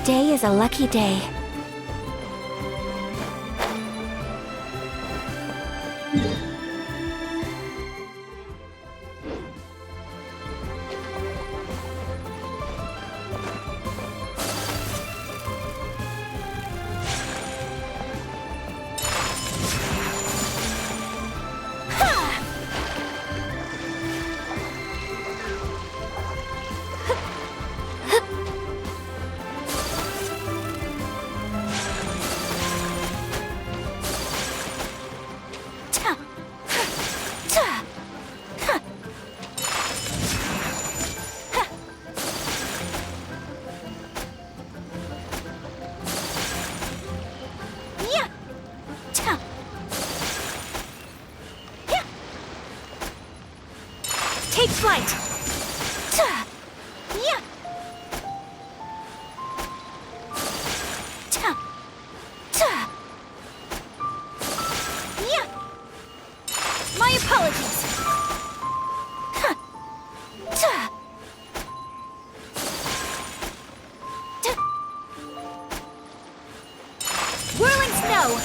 Today is a lucky day. Take flight! Yeah! Yeah! My apologies! Whirling snow!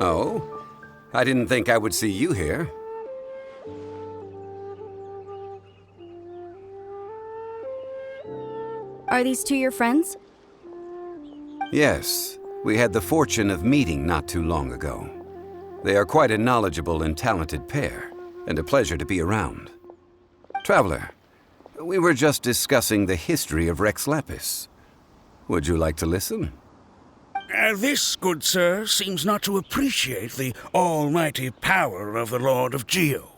Oh? I didn't think I would see you here. Are these two your friends? Yes, we had the fortune of meeting not too long ago. They are quite a knowledgeable and talented pair, and a pleasure to be around. Traveler, we were just discussing the history of Rex Lapis. Would you like to listen? This, good sir, seems not to appreciate the almighty power of the Lord of Geo.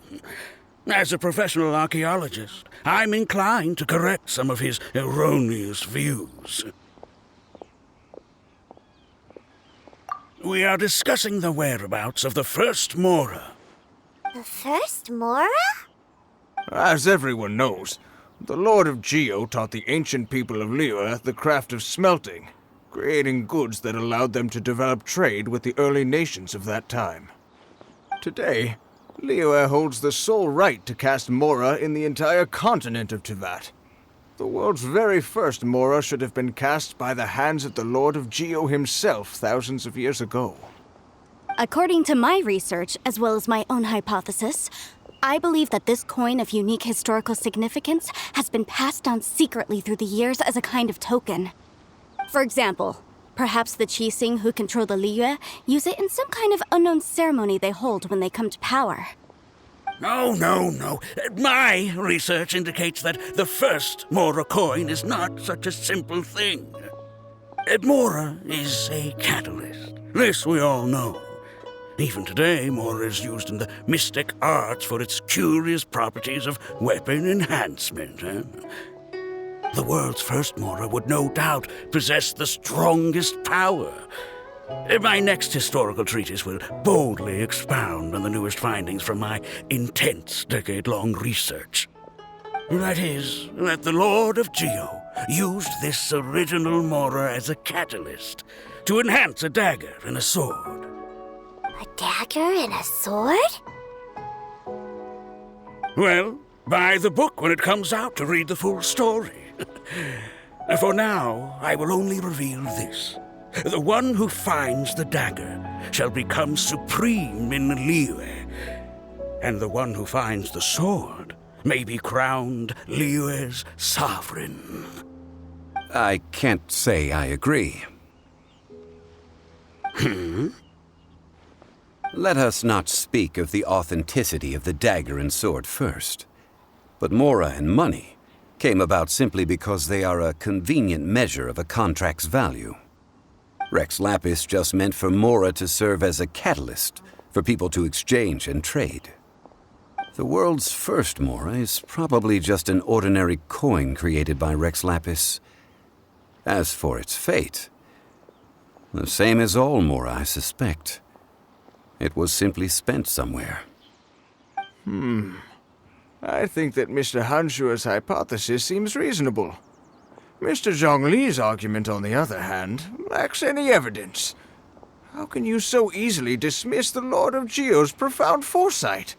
As a professional archaeologist, I'm inclined to correct some of his erroneous views. We are discussing the whereabouts of the first Mora. The first Mora? As everyone knows, the Lord of Geo taught the ancient people of Liyue the craft of smelting, creating goods that allowed them to develop trade with the early nations of that time. Today, Liyue holds the sole right to cast Mora in the entire continent of Teyvat. The world's very first Mora should have been cast by the hands of the Lord of Geo himself thousands of years ago. According to my research, as well as my own hypothesis, I believe that this coin of unique historical significance has been passed down secretly through the years as a kind of token. For example, perhaps the Qixing who control the Liyue use it in some kind of unknown ceremony they hold when they come to power. No. My research indicates that the first Mora coin is not such a simple thing. Mora is a catalyst. This we all know. Even today, Mora is used in the mystic arts for its curious properties of weapon enhancement. The world's first Mora would no doubt possess the strongest power. My next historical treatise will boldly expound on the newest findings from my intense decade-long research. That is, that the Lord of Geo used this original Mora as a catalyst to enhance a dagger and a sword. A dagger and a sword? Well, buy the book when it comes out to read the full story. For now, I will only reveal this. The one who finds the dagger shall become supreme in Liyue, and the one who finds the sword may be crowned Liyue's sovereign. I can't say I agree. Let us not speak of the authenticity of the dagger and sword first. But Mora and money came about simply because they are a convenient measure of a contract's value. Rex Lapis just meant for Mora to serve as a catalyst for people to exchange and trade. The world's first Mora is probably just an ordinary coin created by Rex Lapis. As for its fate, the same as all Mora, I suspect. It was simply spent somewhere. I think that Mr. Hanshua's hypothesis seems reasonable. Mr. Zhongli's argument, on the other hand, lacks any evidence. How can you so easily dismiss the Lord of Geo's profound foresight?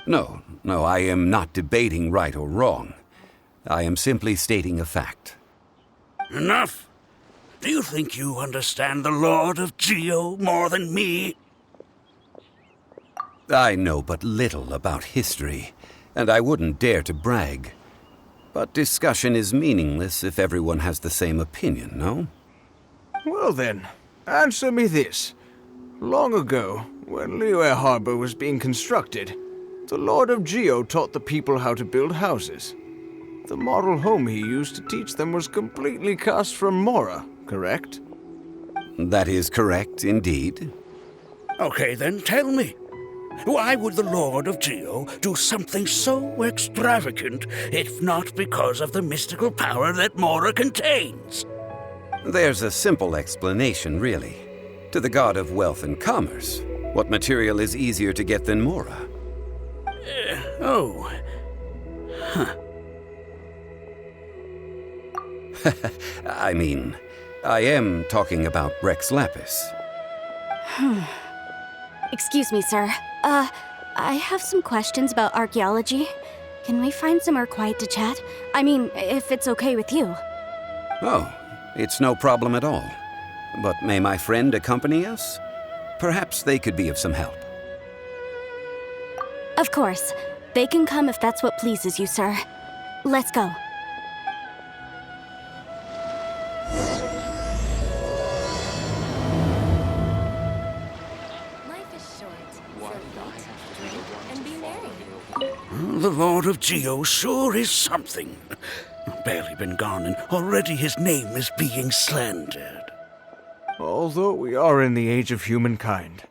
No, I am not debating right or wrong. I am simply stating a fact. Enough! Do you think you understand the Lord of Geo more than me? I know but little about history, and I wouldn't dare to brag. But discussion is meaningless if everyone has the same opinion, no? Well then, answer me this. Long ago, when Liyue Harbor was being constructed, the Lord of Geo taught the people how to build houses. The model home he used to teach them was completely cast from Mora, correct? That is correct, indeed. Okay, then tell me. Why would the Lord of Geo do something so extravagant if not because of the mystical power that Mora contains? There's a simple explanation, really. To the god of wealth and commerce, what material is easier to get than Mora? Oh. I mean, I am talking about Rex Lapis. Excuse me, sir. I have some questions about archaeology. Can we find somewhere quiet to chat? I mean, if it's okay with you. Oh, it's no problem at all. But may my friend accompany us? Perhaps they could be of some help. Of course. They can come if that's what pleases you, sir. Let's go. Life is short, so eat, drink, and be merry. The Lord of Geo sure is something. Barely been gone, and already his name is being slandered. Although we are in the age of humankind,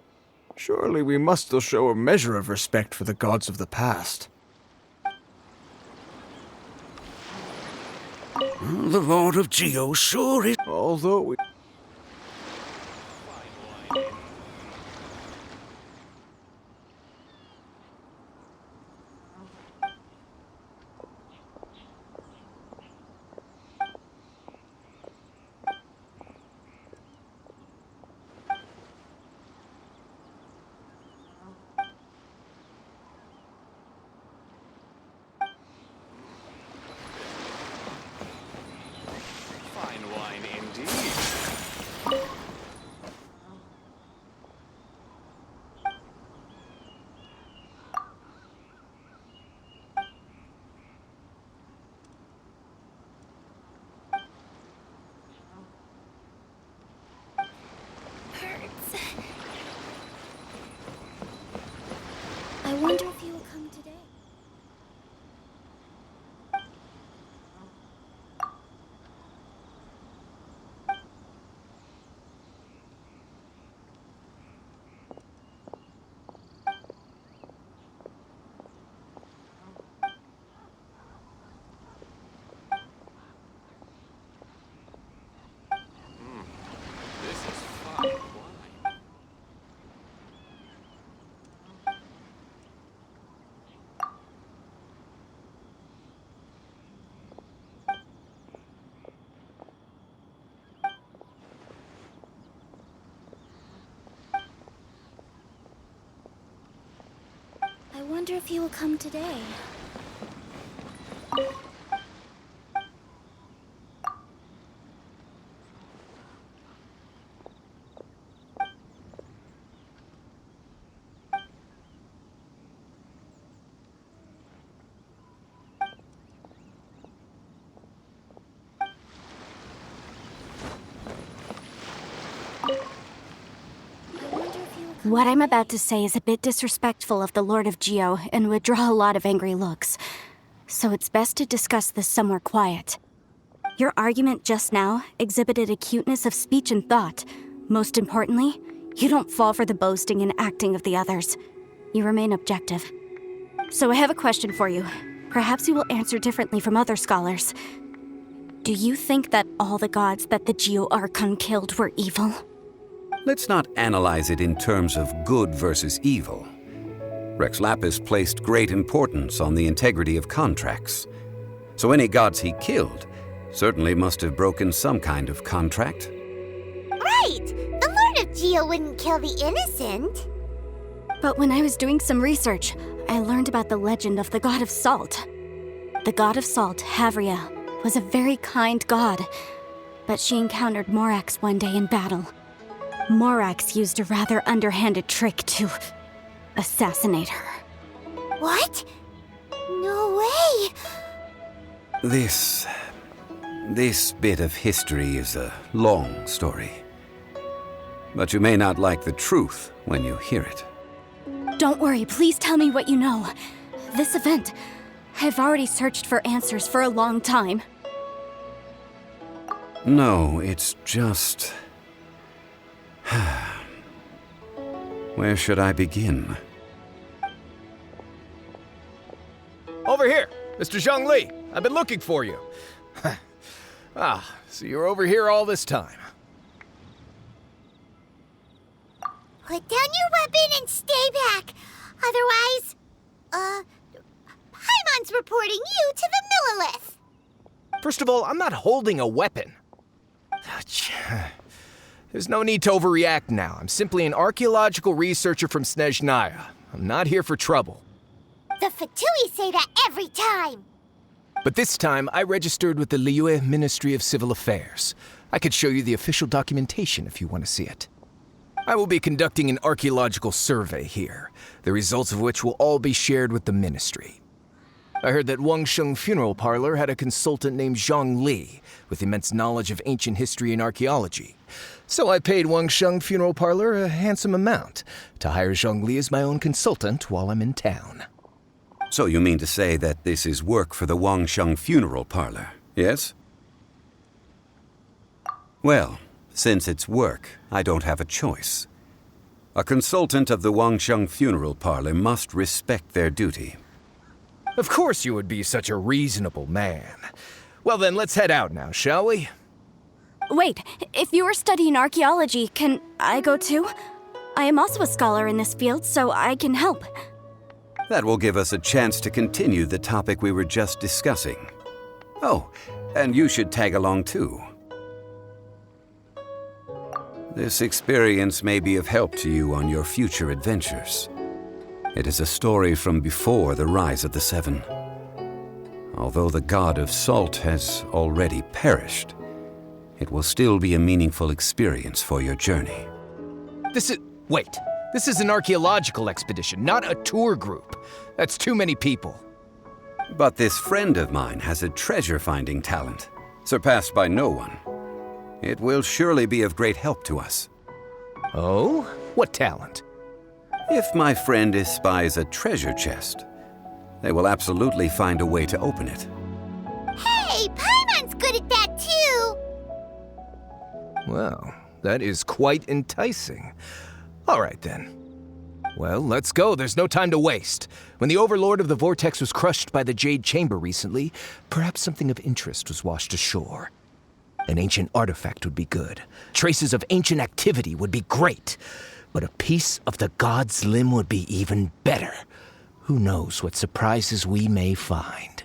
surely we must still show a measure of respect for the gods of the past. The Lord of Geo sure is... Although we... Fine wine indeed. Hurts. I wonder if he will come today. This is fine wine. I wonder if he will come today. What I'm about to say is a bit disrespectful of the Lord of Geo and would draw a lot of angry looks. So it's best to discuss this somewhere quiet. Your argument just now exhibited acuteness of speech and thought. Most importantly, you don't fall for the boasting and acting of the others. You remain objective. So I have a question for you. Perhaps you will answer differently from other scholars. Do you think that all the gods that the Geo Archon killed were evil? Let's not analyze it in terms of good versus evil. Rex Lapis placed great importance on the integrity of contracts. So any gods he killed certainly must have broken some kind of contract. Right! The Lord of Geo wouldn't kill the innocent. But when I was doing some research, I learned about the legend of the god of salt. The god of salt, Havria, was a very kind god, but she encountered Morax one day in battle. Morax used a rather underhanded trick to assassinate her. What? No way! This bit of history is a long story. But you may not like the truth when you hear it. Don't worry, please tell me what you know. This event, I've already searched for answers for a long time. No, it's just... Where should I begin? Over here, Mr. Zhongli. I've been looking for you. So you're over here all this time. Put down your weapon and stay back. Otherwise, Paimon's reporting you to the Millilith. First of all, I'm not holding a weapon. There's no need to overreact now. I'm simply an archaeological researcher from Snezhnaya. I'm not here for trouble. The Fatui say that every time. But this time, I registered with the Liyue Ministry of Civil Affairs. I could show you the official documentation if you want to see it. I will be conducting an archaeological survey here, the results of which will all be shared with the ministry. I heard that Wangsheng Funeral Parlor had a consultant named Zhongli with immense knowledge of ancient history and archaeology. So I paid Wangsheng Funeral Parlor a handsome amount to hire Zhongli as my own consultant while I'm in town. So you mean to say that this is work for the Wangsheng Funeral Parlor, yes? Well, since it's work, I don't have a choice. A consultant of the Wangsheng Funeral Parlor must respect their duty. Of course you would be such a reasonable man. Well then, let's head out now, shall we? Wait, if you are studying archaeology, can I go too? I am also a scholar in this field, so I can help. That will give us a chance to continue the topic we were just discussing. Oh, and you should tag along too. This experience may be of help to you on your future adventures. It is a story from before the rise of the Seven. Although the god of salt has already perished, it will still be a meaningful experience for your journey. Wait. This is an archaeological expedition, not a tour group. That's too many people. But this friend of mine has a treasure-finding talent, surpassed by no one. It will surely be of great help to us. Oh? What talent? If my friend espies a treasure chest, they will absolutely find a way to open it. Hey, Paimon's good at that too. Well, that is quite enticing. All right, then. Well, let's go. There's no time to waste. When the Overlord of the Vortex was crushed by the Jade Chamber recently, perhaps something of interest was washed ashore. An ancient artifact would be good. Traces of ancient activity would be great. But a piece of the god's limb would be even better. Who knows what surprises we may find.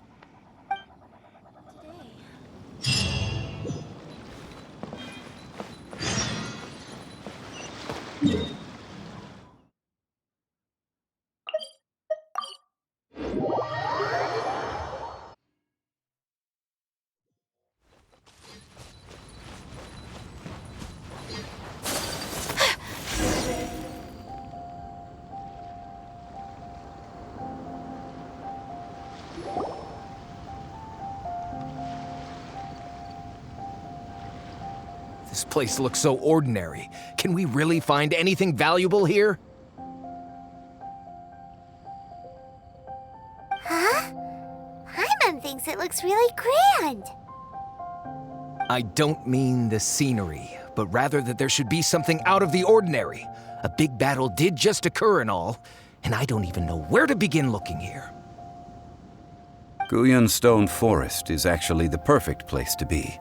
This place looks so ordinary. Can we really find anything valuable here? Huh? Paimon thinks it looks really grand. I don't mean the scenery, but rather that there should be something out of the ordinary. A big battle did just occur and all. and I don't even know where to begin looking here. Guyun Stone Forest is actually the perfect place to be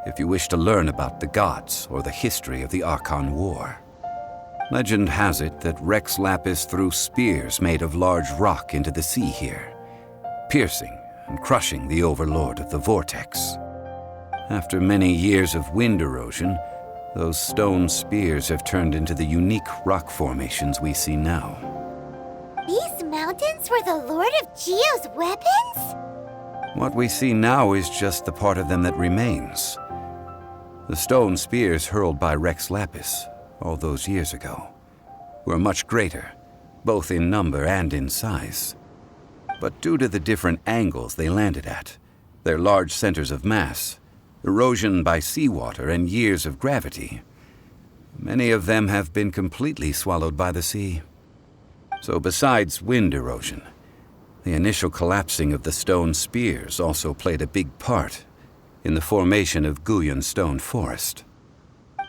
if you wish to learn about the gods or the history of the Archon War. Legend has it that Rex Lapis threw spears made of large rock into the sea here, piercing and crushing the overlord of the vortex. After many years of wind erosion, those stone spears have turned into the unique rock formations we see now. These mountains were the Lord of Geo's weapons? What we see now is just the part of them that remains. The stone spears hurled by Rex Lapis all those years ago were much greater, both in number and in size. But due to the different angles they landed at, their large centers of mass, erosion by seawater, and years of gravity, many of them have been completely swallowed by the sea. So besides wind erosion, the initial collapsing of the stone spears also played a big part in the formation of Guyun Stone Forest.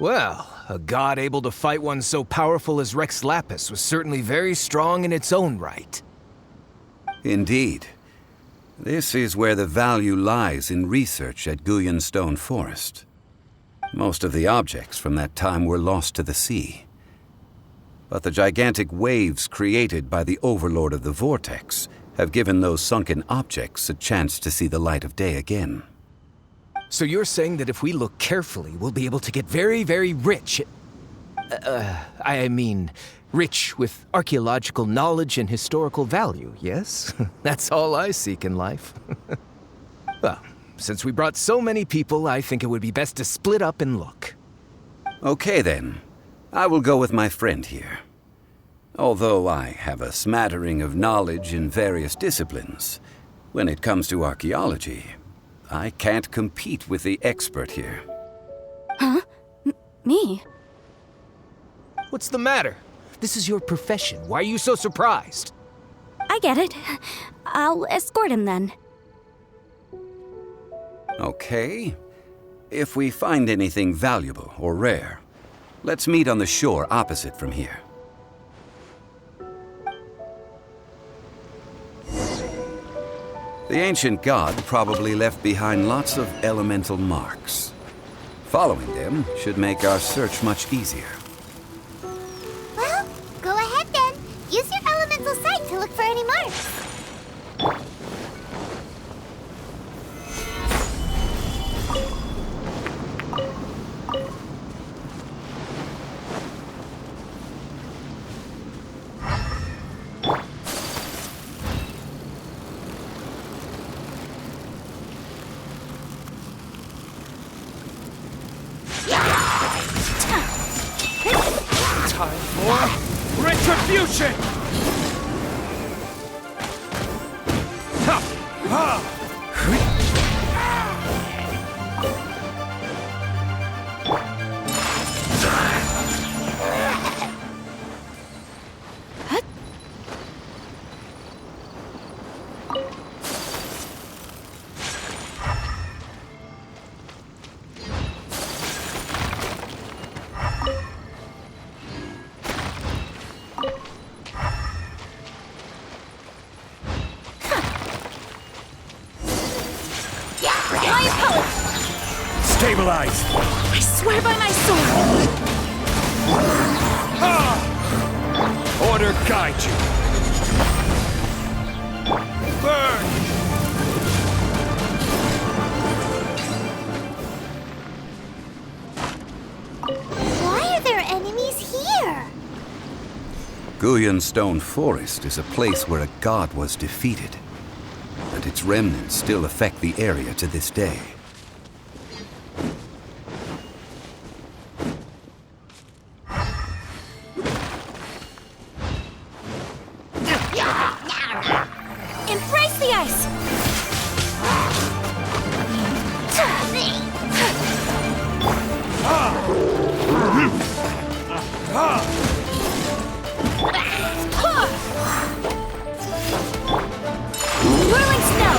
Well, a god able to fight one so powerful as Rex Lapis was certainly very strong in its own right. Indeed. This is where the value lies in research at Guyun Stone Forest. Most of the objects from that time were lost to the sea. But the gigantic waves created by the overlord of the vortex have given those sunken objects a chance to see the light of day again. So you're saying that if we look carefully, we'll be able to get very, very rich. I mean, rich with archaeological knowledge and historical value, yes? That's all I seek in life. Well, since we brought so many people, I think it would be best to split up and look. Okay then. I will go with my friend here. Although I have a smattering of knowledge in various disciplines, when it comes to archaeology, I can't compete with the expert here. Huh? Me? What's the matter? This is your profession. Why are you so surprised? I get it. I'll escort him then. Okay. If we find anything valuable or rare, let's meet on the shore opposite from here. The ancient god probably left behind lots of elemental marks. Following them should make our search much easier. Well, go ahead then. Use your elemental sight to look for any marks. Time for retribution! Ha! Ha! Stabilize! I swear by my sword! Order guide you! Burn! Why are there enemies here? Guyun Stone Forest is a place where a god was defeated, and its remnants still affect the area to this day. Embrace the ice! Whirling snow!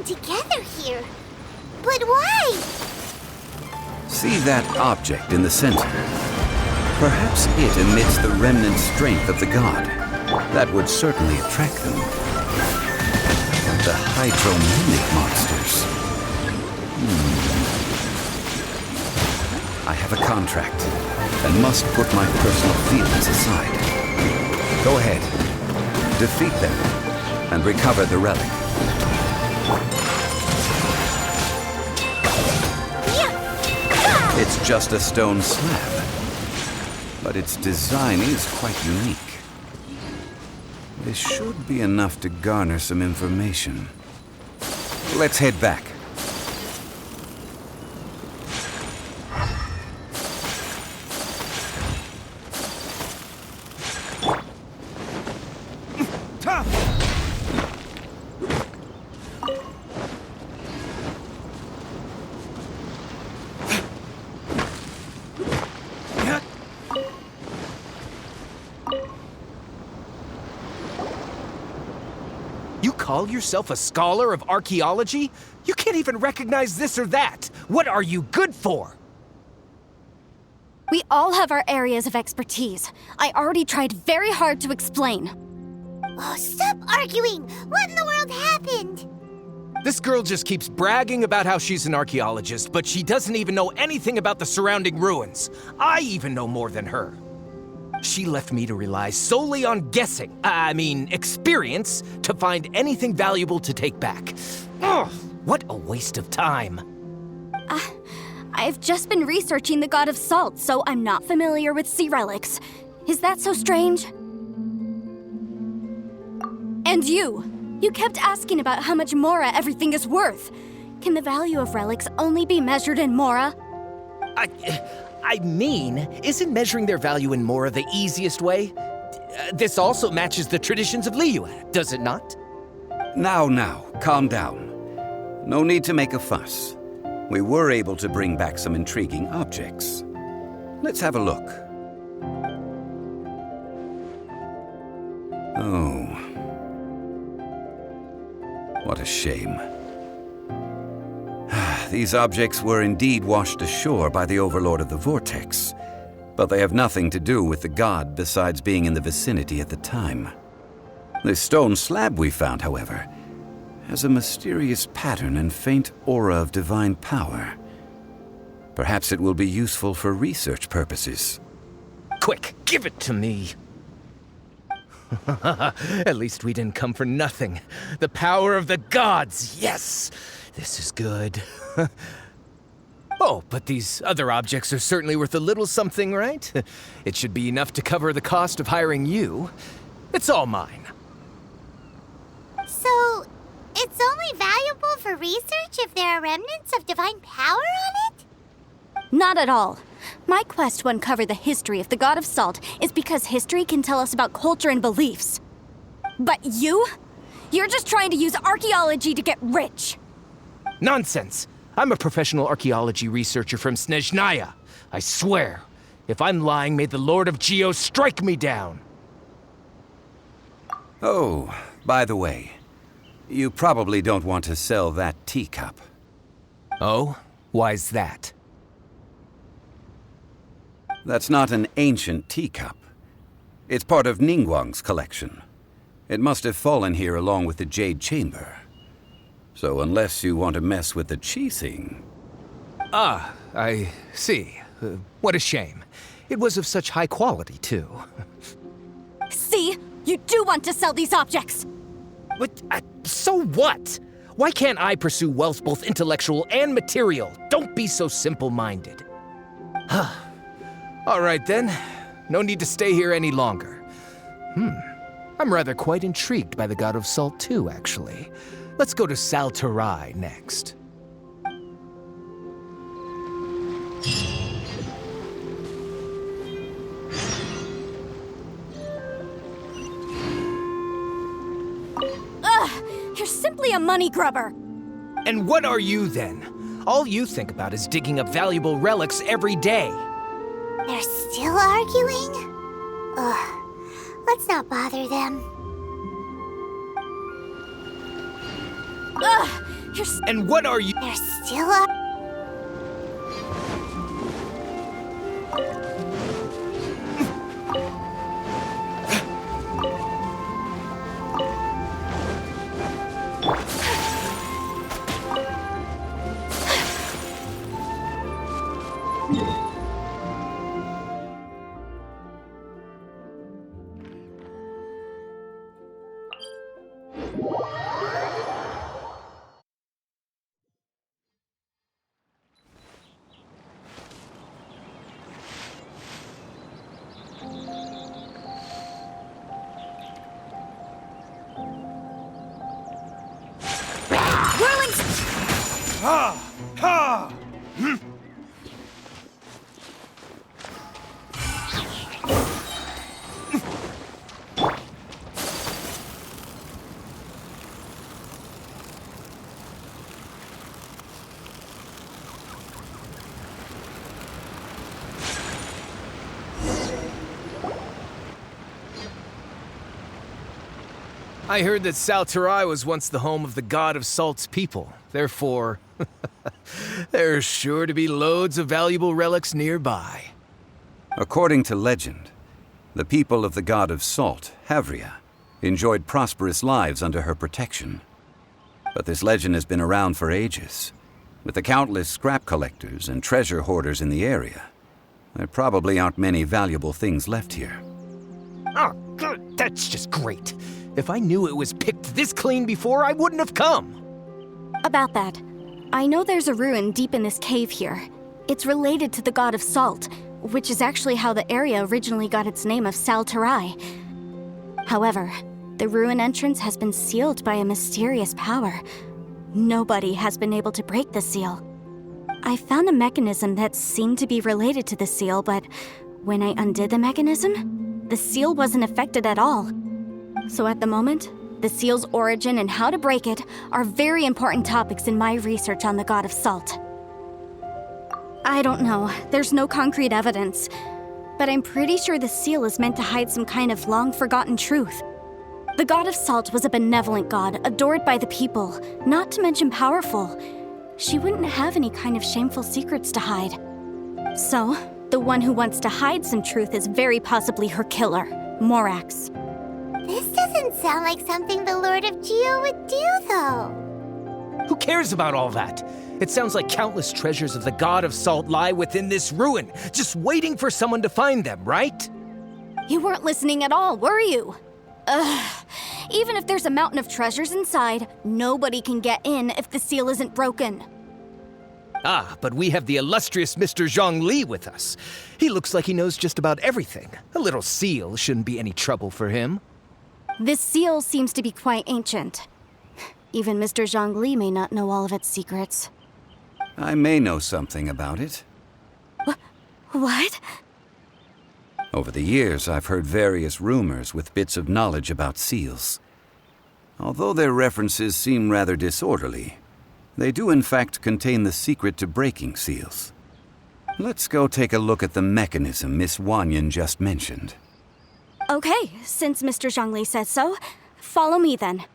Together here. But why? See that object in the center? Perhaps it emits the remnant strength of the god. That would certainly attract them. The hydromimic monsters. I have a contract and must put my personal feelings aside. Go ahead. Defeat them and recover the relic. It's just a stone slab, but its design is quite unique. This should be enough to garner some information. Let's head back. You call yourself a scholar of archaeology? You can't even recognize this or that. What are you good for? We all have our areas of expertise. I already tried very hard to explain. Oh, stop arguing! What in the world happened? This girl just keeps bragging about how she's an archaeologist, but she doesn't even know anything about the surrounding ruins. I even know more than her. She left me to rely solely on guessing, experience, to find anything valuable to take back. Ugh, what a waste of time. I've just been researching the god of salt, so I'm not familiar with sea relics. Is that so strange? And you kept asking about how much Mora everything is worth. Can the value of relics only be measured in Mora? Isn't measuring their value in Mora the easiest way? This also matches the traditions of Liyue, does it not? Now, calm down. No need to make a fuss. We were able to bring back some intriguing objects. Let's have a look. Oh. What a shame. These objects were indeed washed ashore by the Overlord of the Vortex, but they have nothing to do with the god besides being in the vicinity at the time. This stone slab we found, however, has a mysterious pattern and faint aura of divine power. Perhaps it will be useful for research purposes. Quick, give it to me. At least we didn't come for nothing. The power of the gods, yes! This is good. Oh, but these other objects are certainly worth a little something, right? It should be enough to cover the cost of hiring you. It's all mine. So, it's only valuable for research if there are remnants of divine power on it? Not at all. My quest to uncover the history of the god of salt is because history can tell us about culture and beliefs. But you're just trying to use archaeology to get rich. Nonsense! I'm a professional archaeology researcher from Snezhnaya. I swear, if I'm lying, may the Lord of Geo strike me down. Oh, by the way, you probably don't want to sell that teacup. Oh? Why's that? That's not an ancient teacup. It's part of Ningguang's collection. It must have fallen here along with the Jade Chamber. So unless you want to mess with the qixing... Ah, I see. What a shame. It was of such high quality, too. See? You do want to sell these objects! But, so what? Why can't I pursue wealth both intellectual and material? Don't be so simple-minded. All right, then. No need to stay here any longer. I'm rather quite intrigued by the God of Salt, too, actually. Let's go to Saltarai next. You're simply a money grubber! And what are you, then? All you think about is digging up valuable relics every day. They're still arguing? Ugh. Let's not bother them. And what are you— They're still arguing. I heard that Saltarai was once the home of the God of Salt's people. Therefore, there's sure to be loads of valuable relics nearby. According to legend, the people of the God of Salt, Havria, enjoyed prosperous lives under her protection. But this legend has been around for ages. With the countless scrap collectors and treasure hoarders in the area, there probably aren't many valuable things left here. Oh, good. That's just great. If I knew it was picked this clean before, I wouldn't have come. About that, I know there's a ruin deep in this cave here. It's related to the God of Salt, which is actually how the area originally got its name of Saltarai. However, the ruin entrance has been sealed by a mysterious power. Nobody has been able to break the seal. I found a mechanism that seemed to be related to the seal, but when I undid the mechanism, the seal wasn't affected at all. So at the moment, the seal's origin and how to break it are very important topics in my research on the God of Salt. I don't know, there's no concrete evidence, but I'm pretty sure the seal is meant to hide some kind of long-forgotten truth. The God of Salt was a benevolent god, adored by the people, not to mention powerful. She wouldn't have any kind of shameful secrets to hide. So, the one who wants to hide some truth is very possibly her killer, Morax. This doesn't sound like something the Lord of Geo would do, though. Who cares about all that? It sounds like countless treasures of the God of Salt lie within this ruin, just waiting for someone to find them, right? You weren't listening at all, were you? Even if there's a mountain of treasures inside, nobody can get in if the seal isn't broken. Ah, but we have the illustrious Mr. Zhongli with us. He looks like he knows just about everything. A little seal shouldn't be any trouble for him. This seal seems to be quite ancient. Even Mr. Zhongli may not know all of its secrets. I may know something about it. What? Over the years, I've heard various rumors with bits of knowledge about seals. Although their references seem rather disorderly, they do in fact contain the secret to breaking seals. Let's go take a look at the mechanism Miss Wanyan just mentioned. Okay, since Mr. Zhongli says so, follow me then.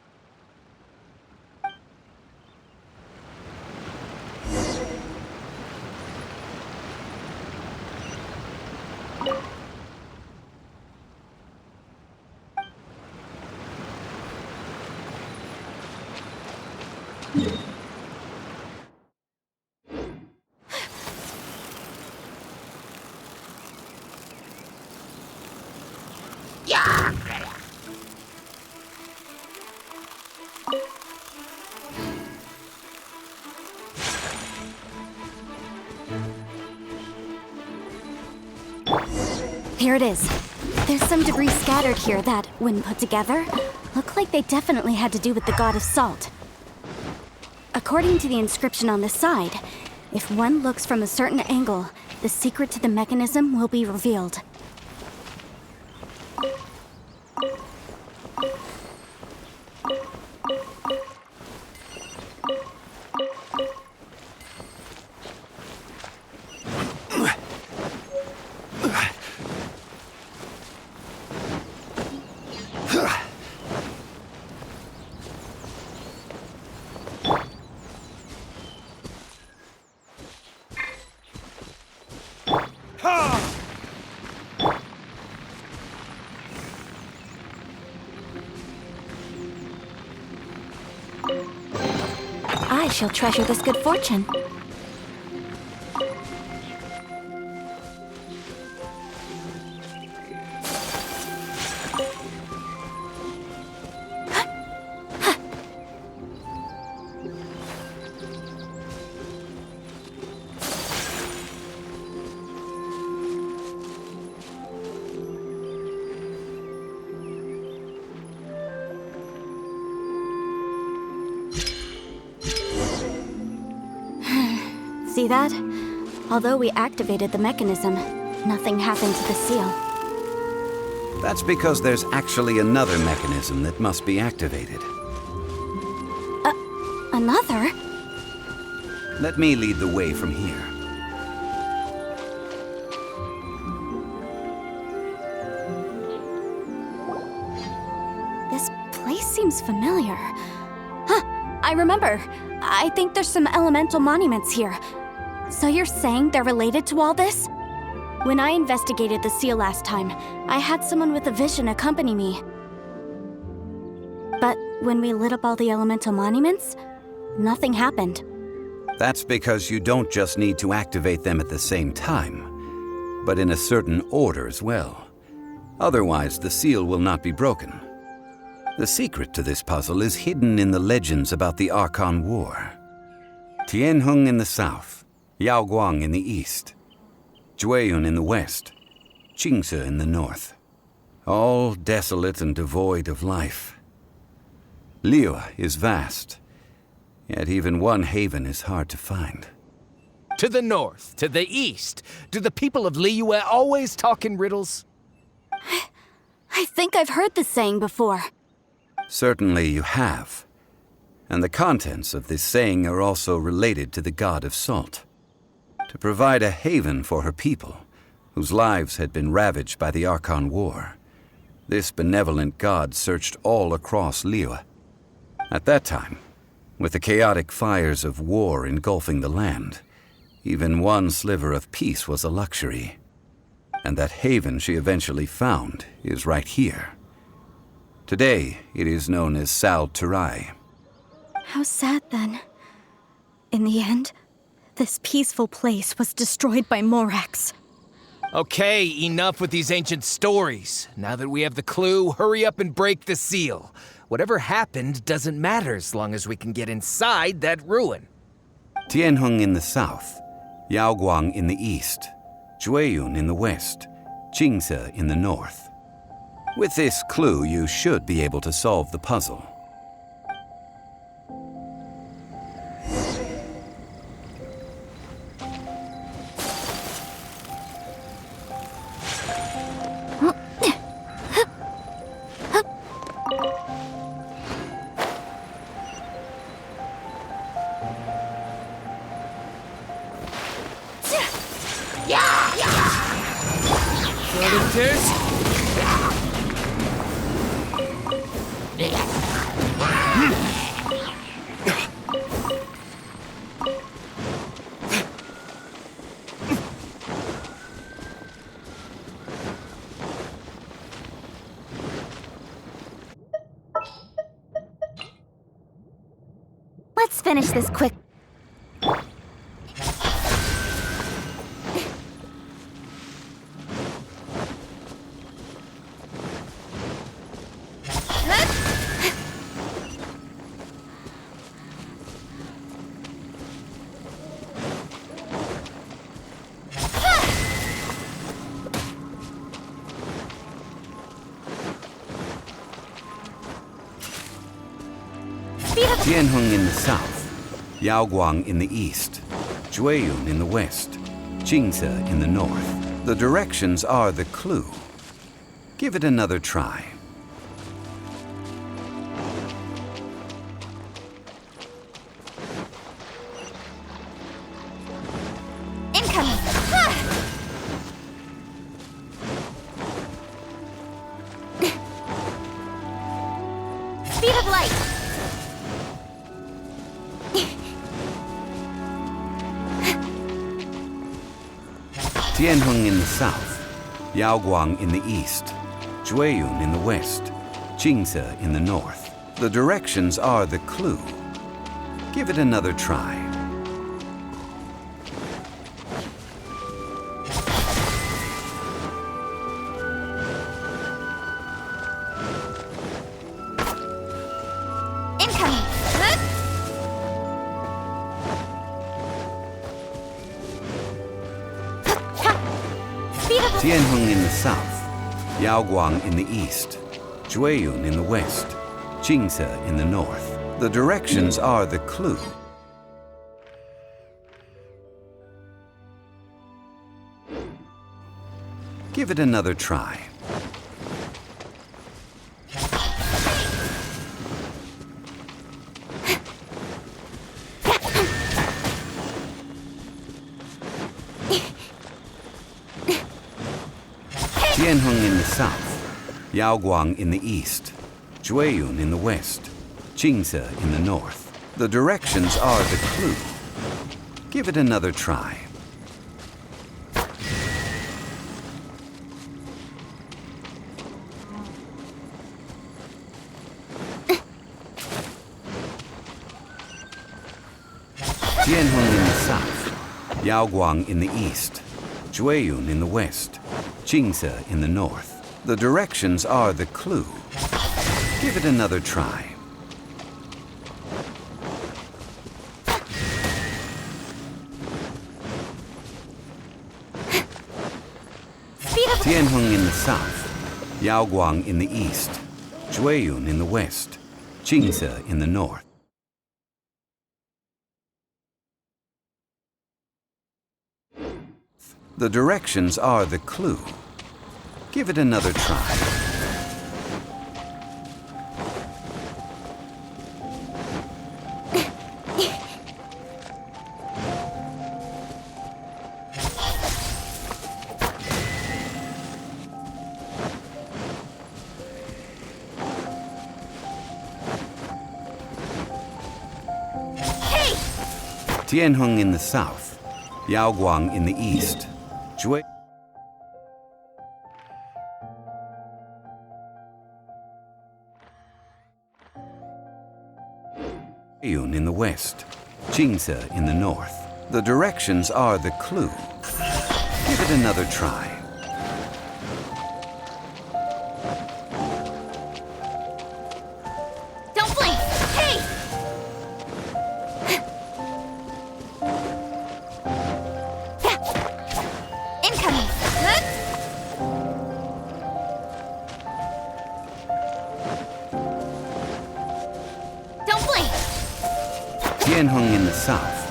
Here it is. There's some debris scattered here that, when put together, look like they definitely had to do with the god of salt. According to the inscription on the side, if one looks from a certain angle, the secret to the mechanism will be revealed. I shall treasure this good fortune. See that? Although we activated the mechanism, nothing happened to the seal. That's because there's actually another mechanism that must be activated. Another? Let me lead the way from here. This place seems familiar. Huh, I remember. I think there's some elemental monuments here. So you're saying they're related to all this? When I investigated the seal last time, I had someone with a vision accompany me. But when we lit up all the elemental monuments, nothing happened. That's because you don't just need to activate them at the same time, but in a certain order as well. Otherwise, the seal will not be broken. The secret to this puzzle is hidden in the legends about the Archon War. Tianheng in the south, Yaoguang in the east, Jueyun in the west, Qingce in the north. All desolate and devoid of life. Liyue is vast, yet even one haven is hard to find. To the north, to the east. Do the people of Liyue always talk in riddles? I think I've heard this saying before. Certainly you have. And the contents of this saying are also related to the god of salt. To provide a haven for her people, whose lives had been ravaged by the Archon War, this benevolent god searched all across Liyue. At that time, with the chaotic fires of war engulfing the land, even one sliver of peace was a luxury. And that haven she eventually found is right here. Today, it is known as Sal Turai. How sad then. In the end, this peaceful place was destroyed by Morax. Okay, enough with these ancient stories. Now that we have the clue, hurry up and break the seal. Whatever happened doesn't matter as long as we can get inside that ruin. Tianheng in the south, Yaoguang in the east, Jueyun in the west, Qingce in the north. With this clue, you should be able to solve the puzzle. Let's finish this quick. Tianheng in the south, Yaoguang in the east, Jueyun in the west, Jingze in the north. The directions are the clue. Give it another try. Incoming! Speed of light! Tianheng in the south, Yaoguang in the east, Jueyun in the west, Jingze in the north. The directions are the clue. Give it another try. Incoming! Speed of Tianheng in the south, Yaoguang in the east, Jueyun in the west, Jingze in the north. The directions are the clue. Give it another try. Tianheng in the south, Yaoguang in the east, Jueyun in the west, Jingze in the north. The directions are the clue. Give it another try. Tianheng in the south, Yaoguang in the east, Jueyun in the west, Jingze in the north. The directions are the clue. Give it another try. Speed of Tianheng in the south, Yaoguang in the east, Jueyun in the west, Jingze in the north. The directions are the clue. Give it another try. Tianheng in the south, Yaoguang in the east, Jueyun in the west, Jingze in the north. The directions are the clue. Give it another try. Don't blink! Hey! Incoming! Don't blink! Tianheng in the south,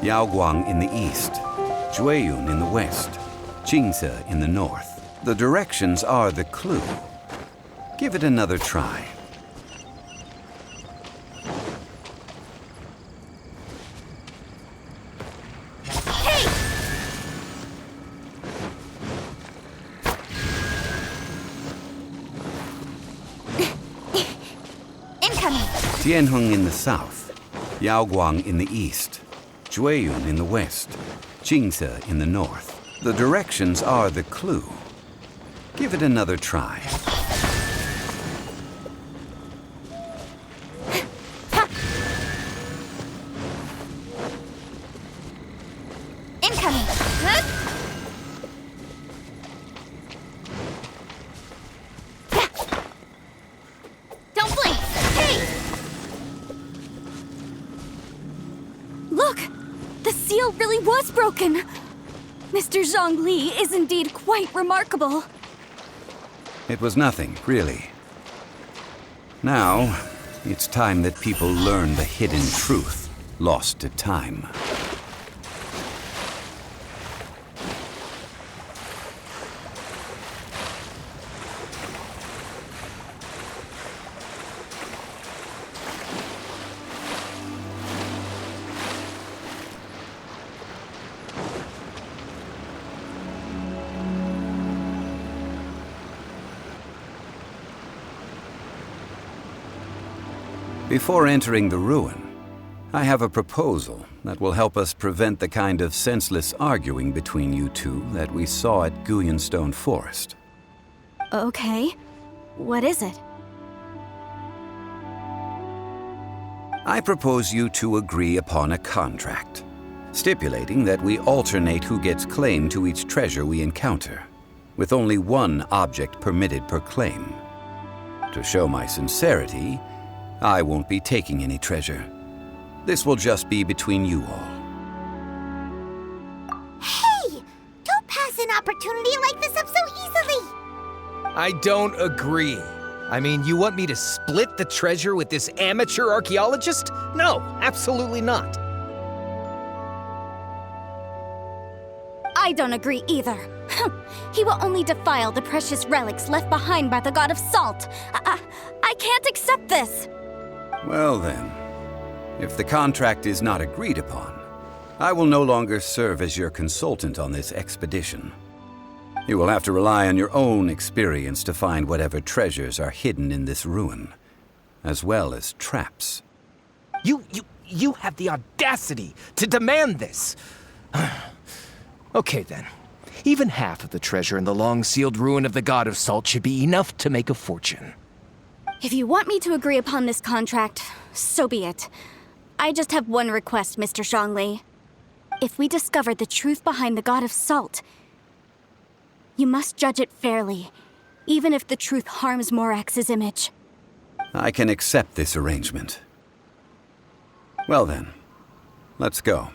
Yaoguang in the east, Jueyun in the west, Jingze in the north. The directions are the clue. Give it another try. Hey! Incoming! Tianheng in the south, Yaoguang in the east, Jueyun in the west, Jingze in the north. The directions are the clue. Give it another try. Incoming! Don't blink! Hey! Look! The seal really was broken! Mr. Zhongli is indeed quite remarkable. It was nothing, really. Now, It's time that people learn the hidden truth lost to time. Before entering the ruin, I have a proposal that will help us prevent the kind of senseless arguing between you two that we saw at Guyenstone Forest. Okay. What is it? I propose you two agree upon a contract, stipulating that we alternate who gets claim to each treasure we encounter, with only one object permitted per claim. To show my sincerity, I won't be taking any treasure. This will just be between you all. Hey! Don't pass an opportunity like this up so easily! I don't agree. I mean, you want me to split the treasure with this amateur archaeologist? No, absolutely not. I don't agree either. He will only defile the precious relics left behind by the god of salt. I can't accept this. Well then, if the contract is not agreed upon, I will no longer serve as your consultant on this expedition. You will have to rely on your own experience to find whatever treasures are hidden in this ruin, as well as traps. You have the audacity to demand this. Okay then. Even half of the treasure in the long-sealed ruin of the god of salt should be enough to make a fortune. If you want me to agree upon this contract, so be it. I just have one request, Mr. Zhongli. If we discover the truth behind the god of salt, you must judge it fairly, even if the truth harms Morax's image. I can accept this arrangement. Well then, let's go.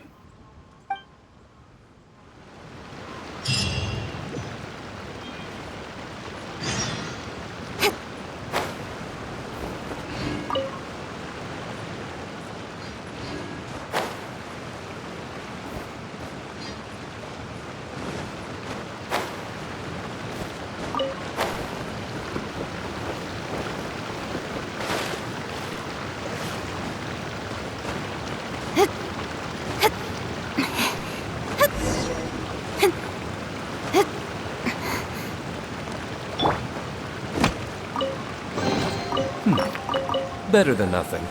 Better than nothing.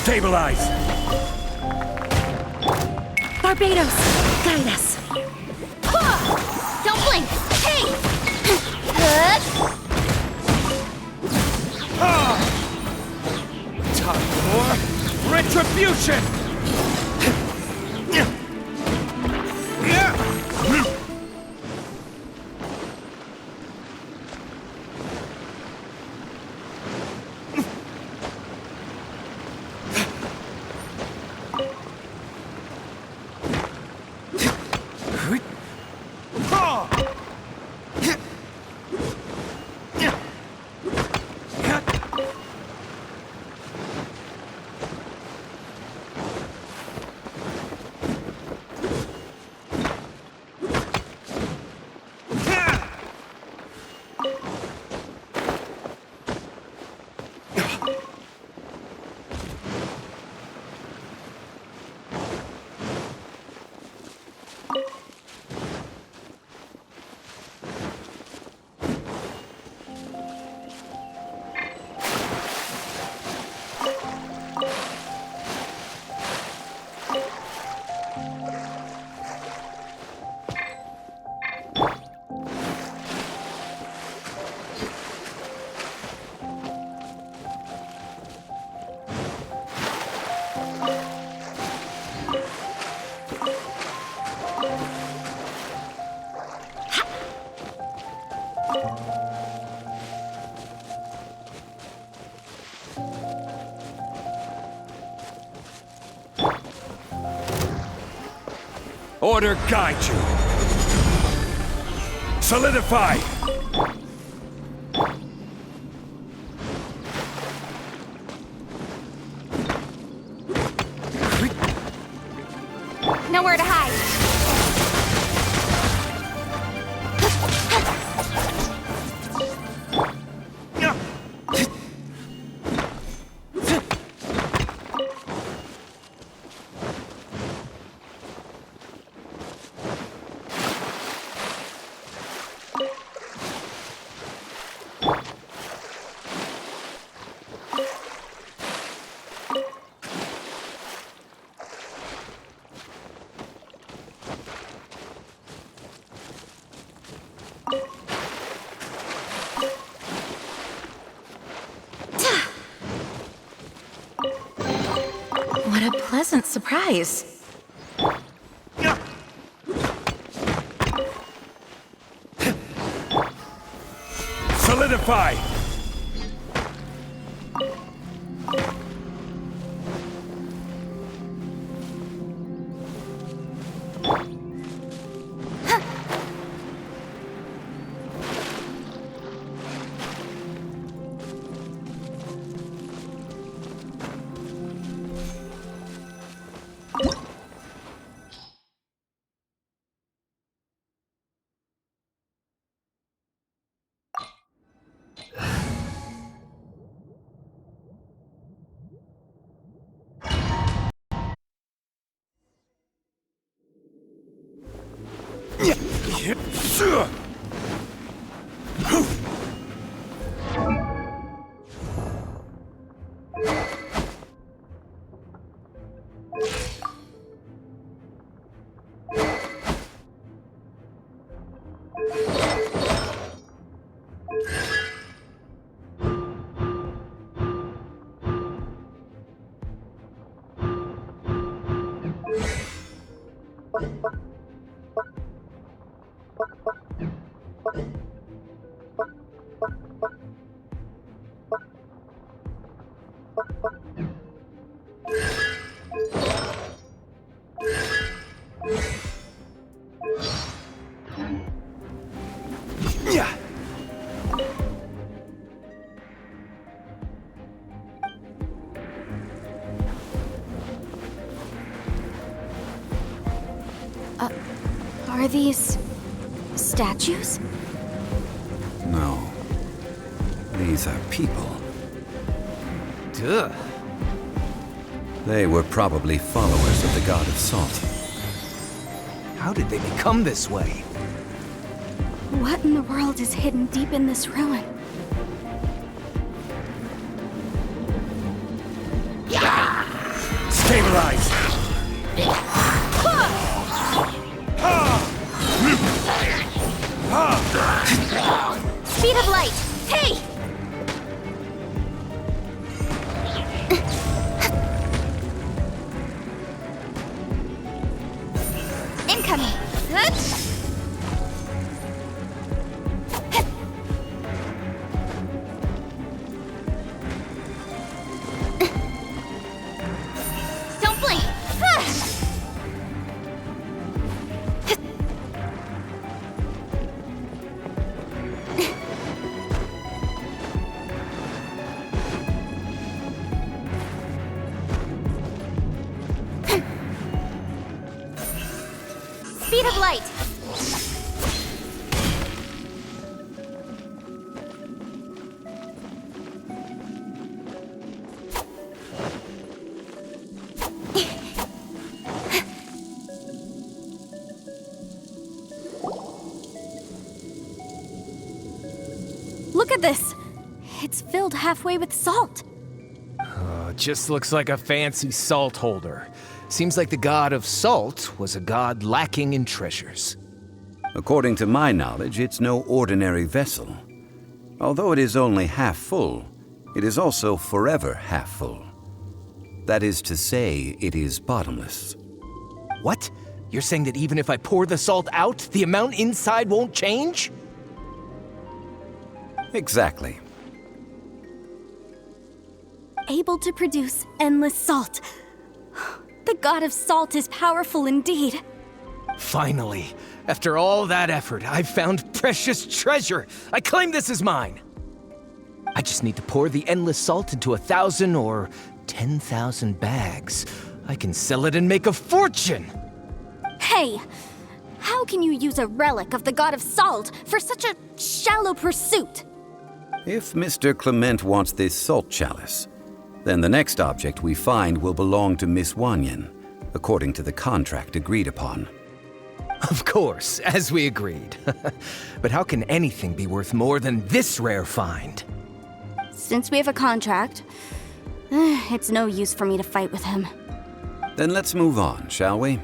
Stabilize! Barbados, guide us. Don't blink! Hey! Time for retribution! Order guide you. Solidify. Nowhere to hide. What a pleasant surprise. Solidify. Are these statues? No. These are people. Duh. They were probably followers of the god of salt. How did they become this way? What in the world is hidden deep in this ruin? Stabilize. Speed of light! Hey! Incoming! Don't blink! Speed of light! Look at this! It's filled halfway with salt. Just looks like a fancy salt holder. Seems like the god of salt was a god lacking in treasures. According to my knowledge, it's no ordinary vessel. Although it is only half full, it is also forever half full. That is to say, it is bottomless. What? You're saying that even if I pour the salt out, the amount inside won't change? Exactly. able to produce endless salt. The god of salt is powerful indeed. Finally, after all that effort, I've found precious treasure. I claim this as mine. I just need to pour the endless salt into 1,000 or 10,000 bags. I can sell it and make a fortune! Hey, how can you use a relic of the god of salt for such a shallow pursuit? If Mr. Clement wants this salt chalice, then the next object we find will belong to Miss Wanyan, according to the contract agreed upon. Of course, as we agreed. But how can anything be worth more than this rare find? Since we have a contract, it's no use for me to fight with him. Then let's move on, shall we?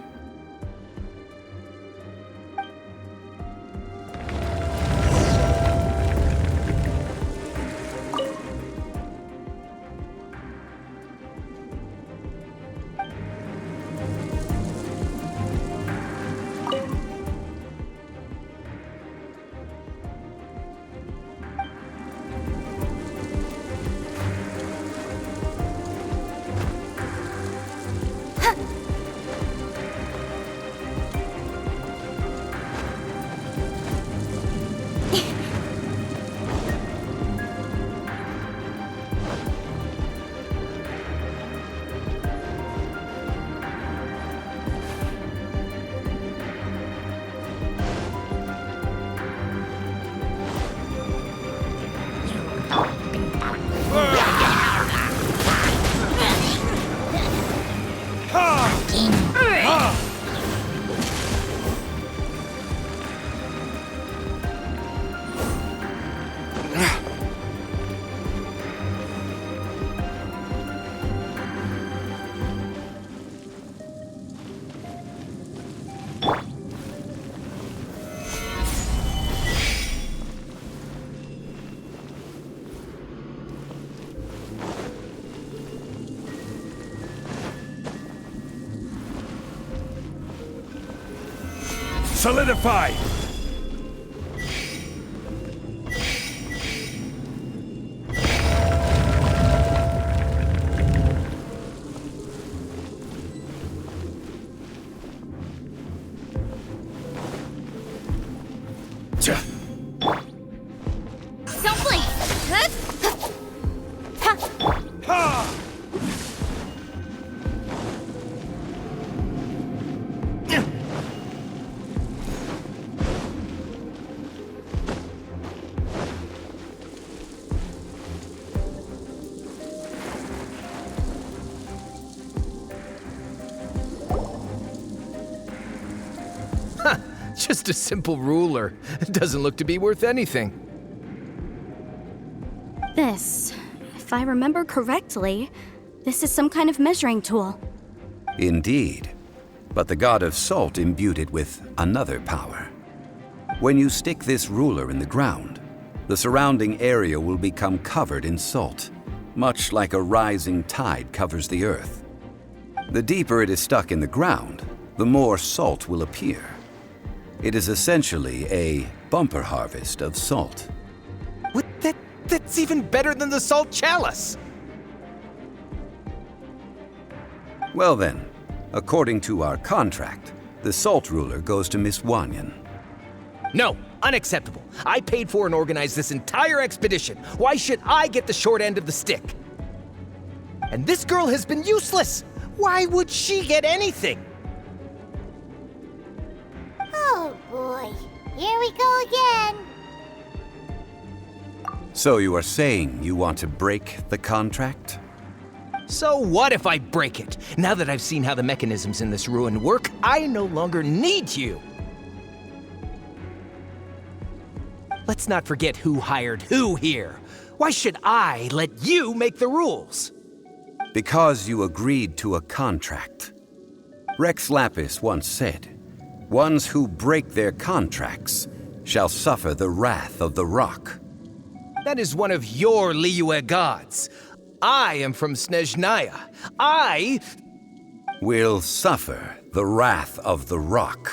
Solidify! Zhongli! Just a simple ruler. It doesn't look to be worth anything. This, if I remember correctly, this is some kind of measuring tool. Indeed. But the god of salt imbued it with another power. When you stick this ruler in the ground, the surrounding area will become covered in salt, much like a rising tide covers the earth. The deeper it is stuck in the ground, the more salt will appear. It is essentially a bumper harvest of salt. What? That's even better than the salt chalice! Well then, according to our contract, the salt ruler goes to Miss Wanyan. No, unacceptable. I paid for and organized this entire expedition. Why should I get the short end of the stick? And this girl has been useless! Why would she get anything? Oh boy, here we go again. So you are saying you want to break the contract? So what if I break it? Now that I've seen how the mechanisms in this ruin work, I no longer need you. Let's not forget who hired who here. Why should I let you make the rules? Because you agreed to a contract. Rex Lapis once said, "Ones who break their contracts shall suffer the wrath of the rock." That is one of your Liyue gods. I am from Snezhnaya. I will suffer the wrath of the rock.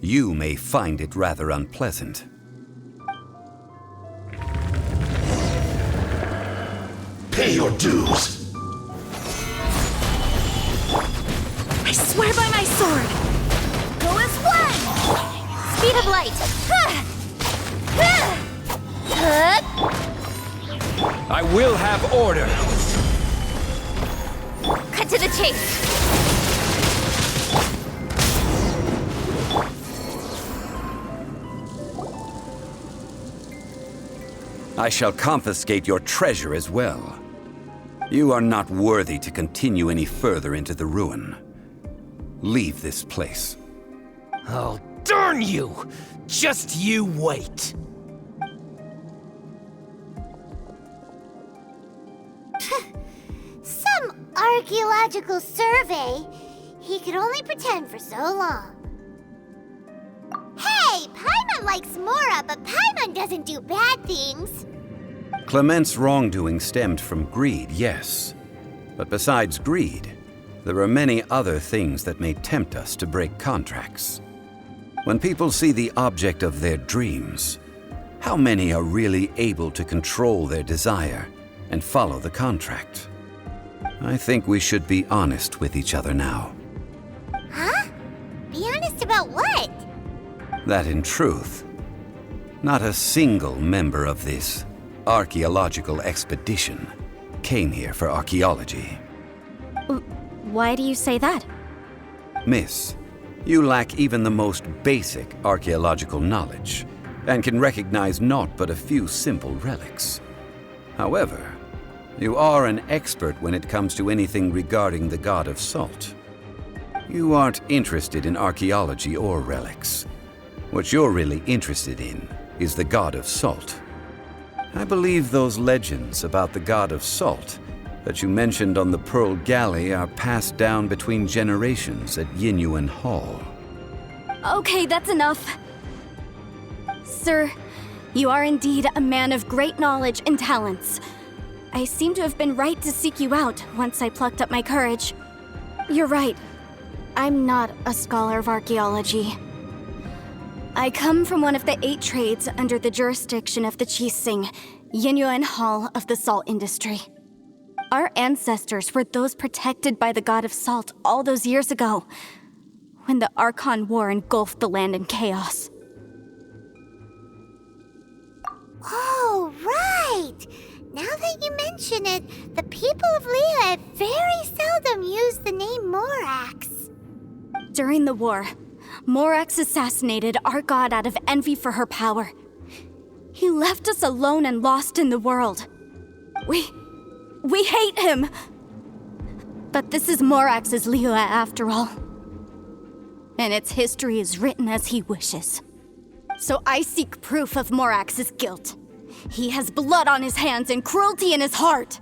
You may find it rather unpleasant. pay your dues. I swear by my sword! Go as one! Speed of light! I will have order. Cut to the chase! I shall confiscate your treasure as well. You are not worthy to continue any further into the ruin. Leave this place. Oh, darn you! Just you wait. Some archaeological survey. He could only pretend for so long. Hey, Paimon likes Mora, but Paimon doesn't do bad things. Clement's wrongdoing stemmed from greed, yes. But besides greed, there are many other things that may tempt us to break contracts. When people see the object of their dreams, how many are really able to control their desire and follow the contract? I think we should be honest with each other now. Huh? Be honest about what? That in truth, not a single member of this archaeological expedition came here for archaeology. Why do you say that? Miss, you lack even the most basic archaeological knowledge and can recognize naught but a few simple relics. However, you are an expert when it comes to anything regarding the god of salt. You aren't interested in archaeology or relics. What you're really interested in is the god of salt. I believe those legends about the god of salt that you mentioned on the Pearl Galley are passed down between generations at Yinyuan Hall. Okay, that's enough. Sir, you are indeed a man of great knowledge and talents. I seem to have been right to seek you out once I plucked up my courage. You're right. I'm not a scholar of archaeology. I come from one of the 8 trades under the jurisdiction of the Qixing, Yinyuan Hall of the salt industry. Our ancestors were those protected by the god of salt all those years ago, when the Archon War engulfed the land in chaos. Oh, right! Now that you mention it, the people of Liyue very seldom use the name Morax. During the war, Morax assassinated our god out of envy for her power. He left us alone and lost in the world. We hate him! But this is Morax's Liyue after all. And its history is written as he wishes. So I seek proof of Morax's guilt. He has blood on his hands and cruelty in his heart!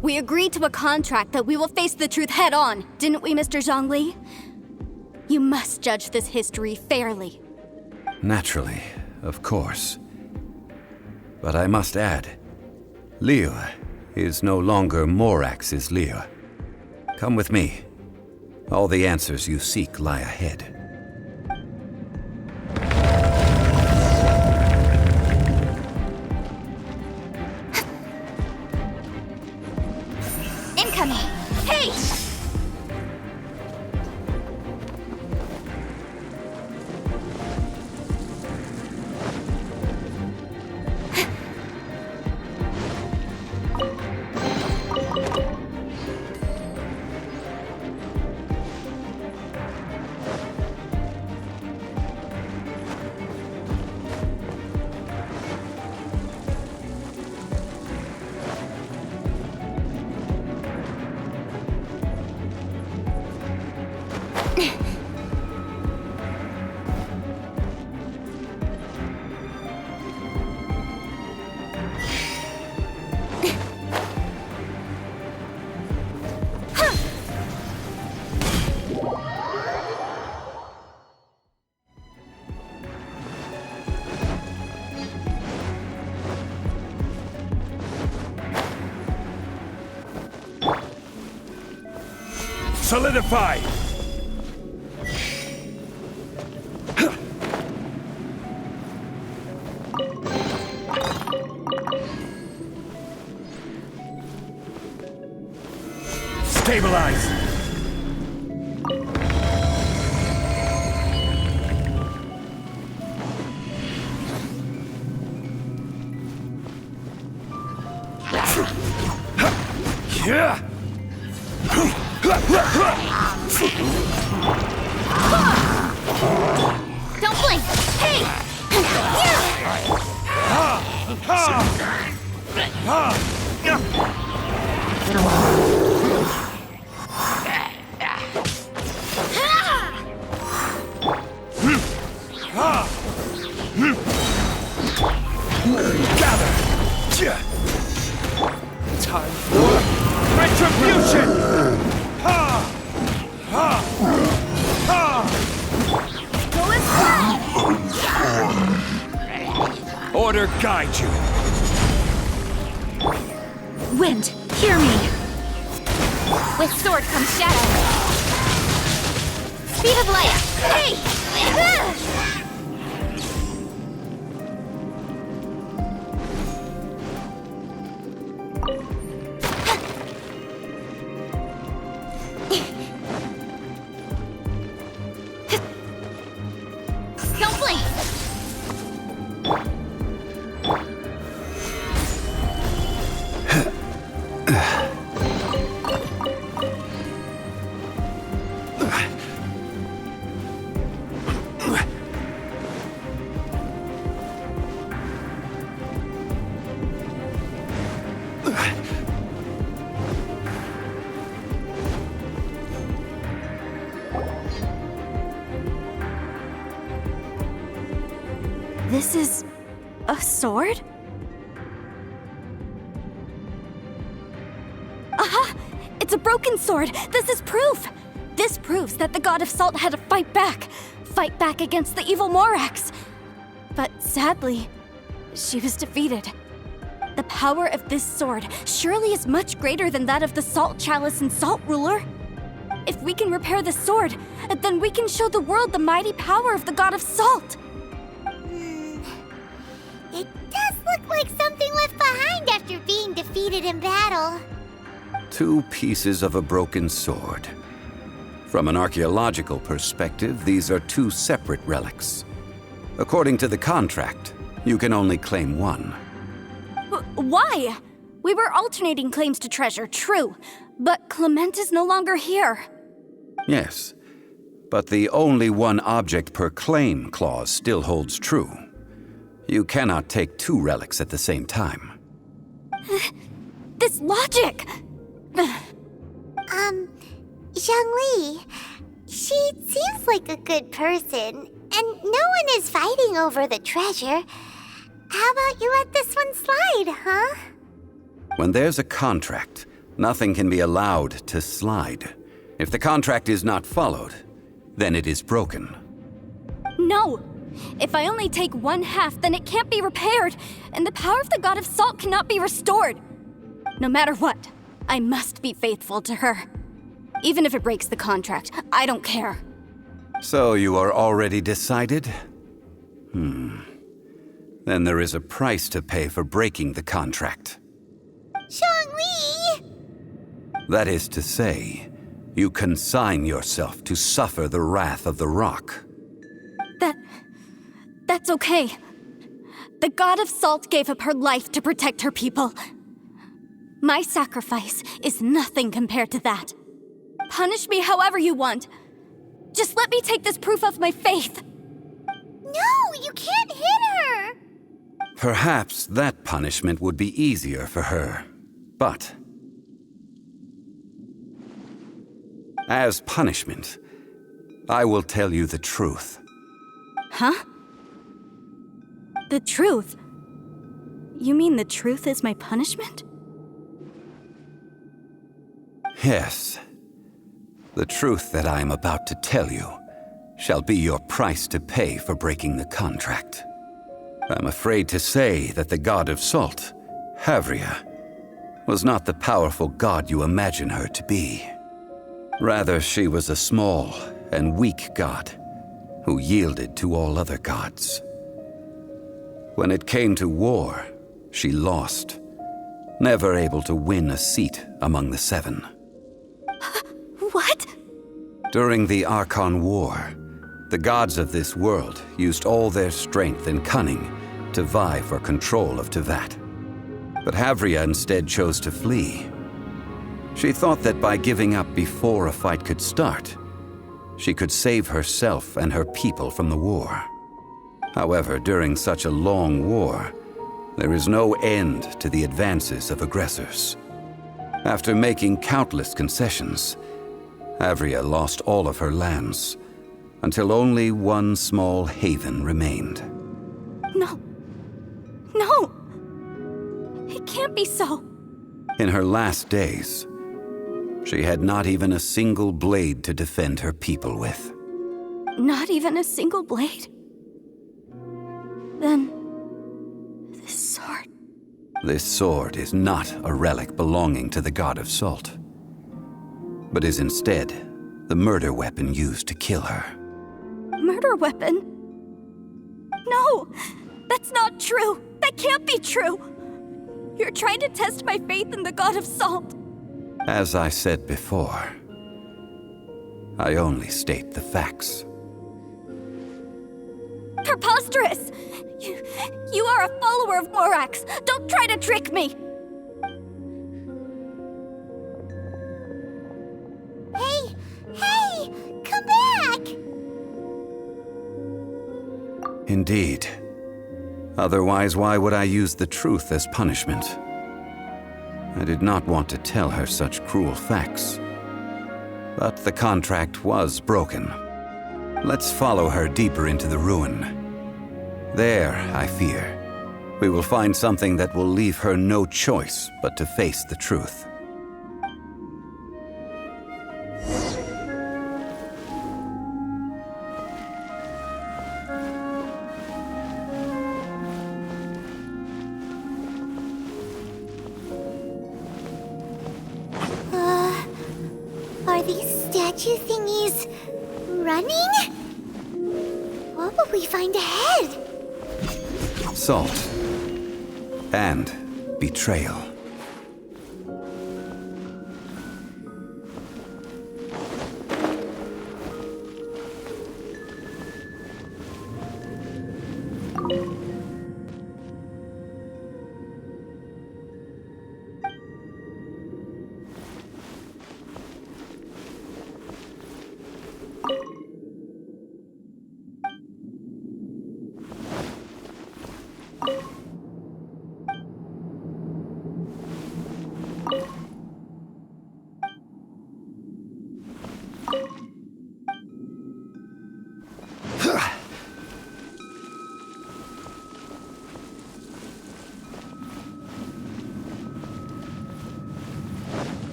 We agreed to a contract that we will face the truth head on, didn't we, Mr. Zhongli? You must judge this history fairly. Naturally, of course. But I must add, Liyue is no longer Morax's Liyue. Come with me. All the answers you seek lie ahead. Incoming! Hey! Solidify! Stabilize! Yeah! Don't blink! Hey! Gather! Time for retribution! Ha! Ha! Ha! Order guide you. Wind, hear me. With sword comes shadow. Speed of light. Hey! Don't blink! This is a sword? Aha! It's a broken sword! This is proof! This proves that the God of Salt had to fight back against the evil Morax. But sadly, she was defeated. The power of this sword surely is much greater than that of the Salt Chalice and Salt Ruler. If we can repair the sword, then we can show the world the mighty power of the God of Salt. It does look like something left behind after being defeated in battle. 2 pieces of a broken sword. From an archaeological perspective, these are 2 separate relics. According to the contract, you can only claim one. Why? We were alternating claims to treasure, true, but Clement is no longer here. Yes, but the only one object per claim clause still holds true. You cannot take 2 relics at the same time. This logic! Zhongli, she seems like a good person, and no one is fighting over the treasure. How about you let this one slide, huh? When there's a contract, nothing can be allowed to slide. If the contract is not followed, then it is broken. No! If I only take 1/2, then it can't be repaired, and the power of the God of Salt cannot be restored. No matter what, I must be faithful to her. Even if it breaks the contract, I don't care. So you are already decided? Then there is a price to pay for breaking the contract. Zhongli! That is to say, you consign yourself to suffer the wrath of the rock. That's okay. The God of Salt gave up her life to protect her people. My sacrifice is nothing compared to that. Punish me however you want. Just let me take this proof of my faith. No, you can't hit her! Perhaps that punishment would be easier for her. But as punishment, I will tell you the truth. Huh? The truth? You mean the truth is my punishment? Yes. The truth that I am about to tell you shall be your price to pay for breaking the contract. I'm afraid to say that the God of Salt, Havria, was not the powerful god you imagine her to be. Rather, she was a small and weak god who yielded to all other gods. When it came to war, she lost, never able to win a seat among the seven. What? During the Archon War, the gods of this world used all their strength and cunning to vie for control of Tevat. But Havria instead chose to flee. She thought that by giving up before a fight could start, she could save herself and her people from the war. However, during such a long war, there is no end to the advances of aggressors. After making countless concessions, Havria lost all of her lands, until only one small haven remained. No. No! It can't be so. In her last days, she had not even a single blade to defend her people with. Not even a single blade? Then, this sword... This sword is not a relic belonging to the god of Salt, but is instead the murder weapon used to kill her. Murder weapon? No! That's not true! That can't be true! You're trying to test my faith in the god of Salt. As I said before, I only state the facts. Preposterous! You are a follower of Morax! Don't try to trick me! Hey! Come back! Indeed. Otherwise, why would I use the truth as punishment? I did not want to tell her such cruel facts. But the contract was broken. Let's follow her deeper into the ruin. There, I fear, we will find something that will leave her no choice but to face the truth. Are these statue thingies running? What will we find ahead? Salt and betrayal.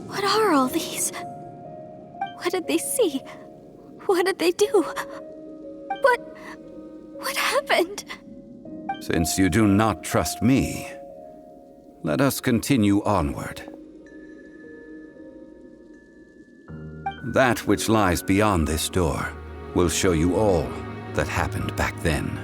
What are all these? What did they see? What did they do? What happened? Since you do not trust me, let us continue onward. That which lies beyond this door will show you all that happened back then.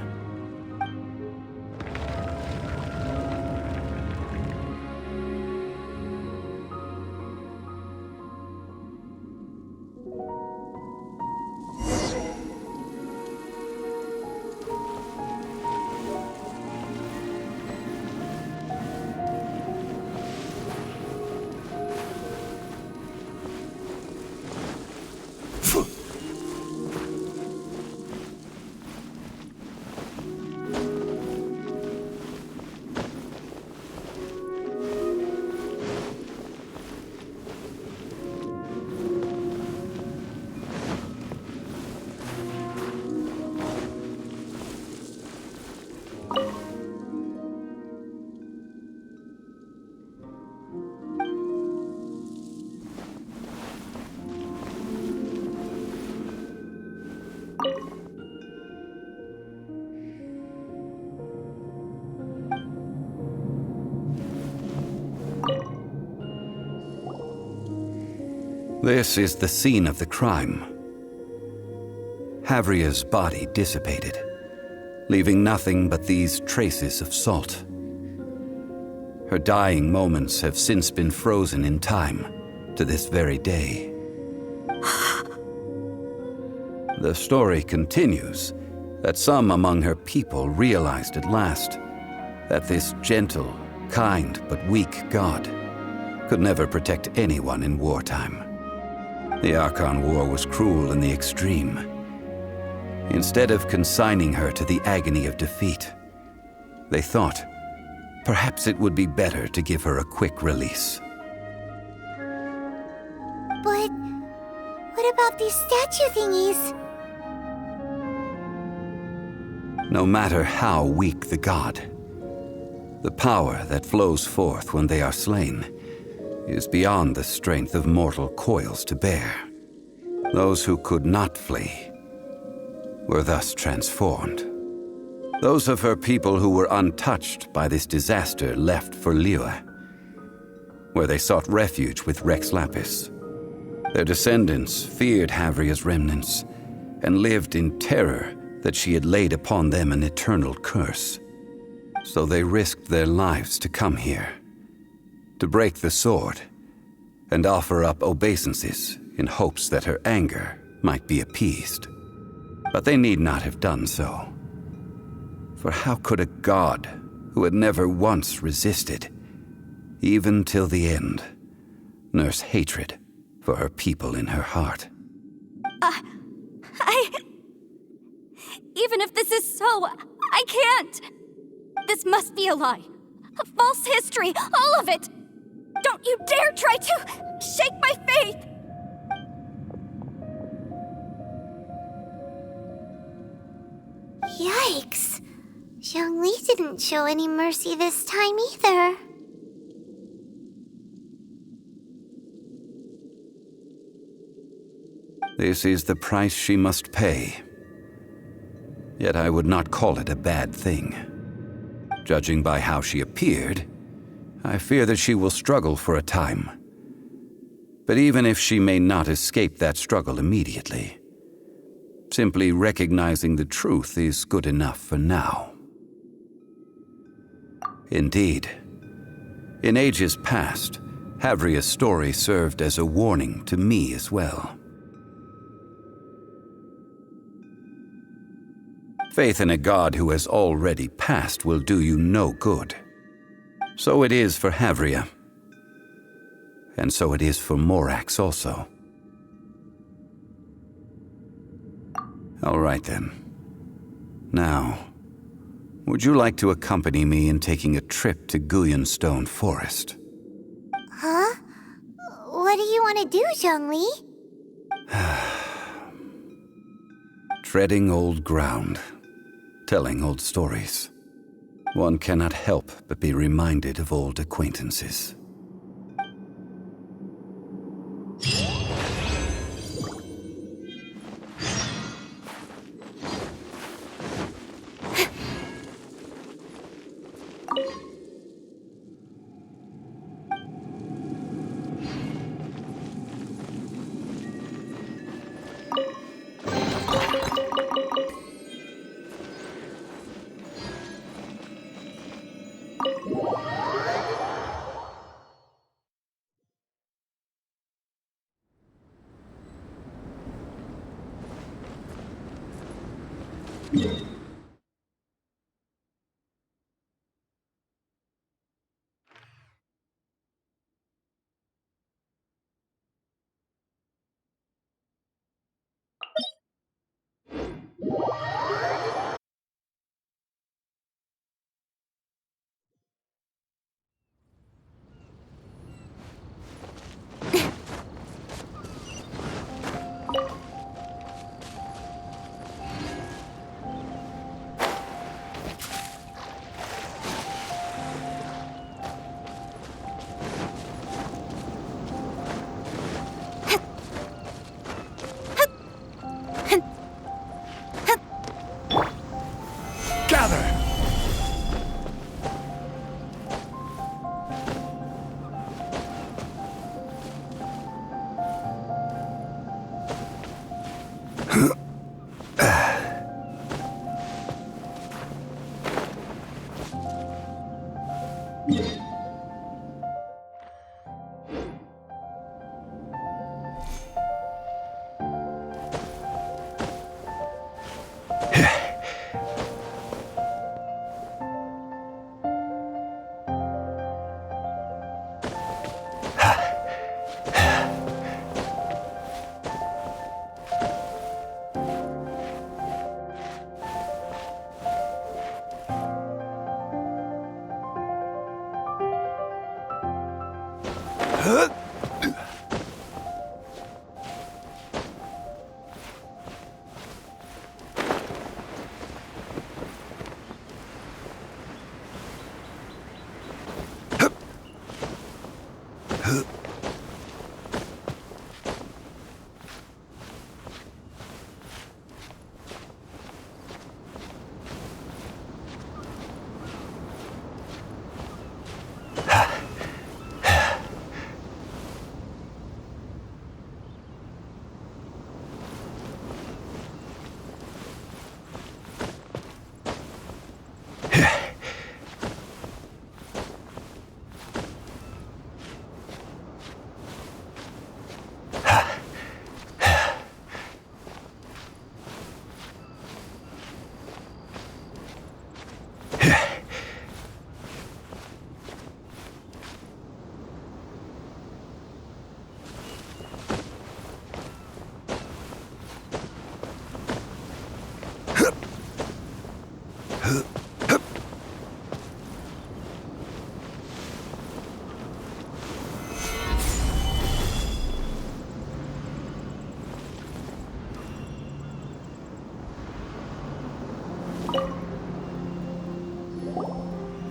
This is the scene of the crime. Havria's body dissipated, leaving nothing but these traces of salt. Her dying moments have since been frozen in time to this very day. The story continues that some among her people realized at last that this gentle, kind, but weak god could never protect anyone in wartime. The Archon War was cruel in the extreme. Instead of consigning her to the agony of defeat, they thought perhaps it would be better to give her a quick release. But what about these statue thingies? No matter how weak the god, the power that flows forth when they are slain is beyond the strength of mortal coils to bear. Those who could not flee were thus transformed. Those of her people who were untouched by this disaster left for Liyue, where they sought refuge with Rex Lapis. Their descendants feared Havria's remnants and lived in terror that she had laid upon them an eternal curse. So they risked their lives to come here, to break the sword and offer up obeisances in hopes that her anger might be appeased. But they need not have done so. For how could a god who had never once resisted, even till the end, nurse hatred for her people in her heart? Even if this is so, I can't! This must be a lie. A false history, all of it! Don't you dare try to shake my faith! Yikes. Zhongli didn't show any mercy this time either. This is the price she must pay. Yet I would not call it a bad thing. Judging by how she appeared, I fear that she will struggle for a time. But even if she may not escape that struggle immediately, simply recognizing the truth is good enough for now. Indeed, in ages past, Havria's story served as a warning to me as well. Faith in a god who has already passed will do you no good. So it is for Havria. And so it is for Morax also. All right then. Now, would you like to accompany me in taking a trip to Guyonstone Forest? Huh? What do you want to do, Zhongli? Treading old ground, telling old stories. One cannot help but be reminded of old acquaintances.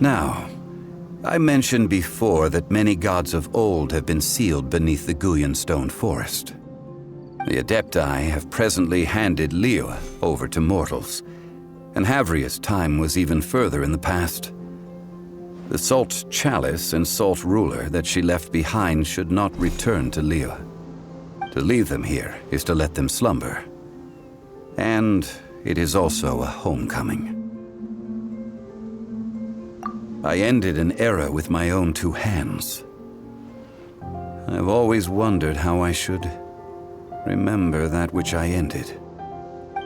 Now, I mentioned before that many gods of old have been sealed beneath the Guyan stone forest. The Adepti have presently handed Liyue over to mortals, and Havria's time was even further in the past. The Salt Chalice and Salt Ruler that she left behind should not return to Liyue. To leave them here is to let them slumber. And it is also a homecoming. I ended an era with my own two hands. I've always wondered how I should remember that which I ended.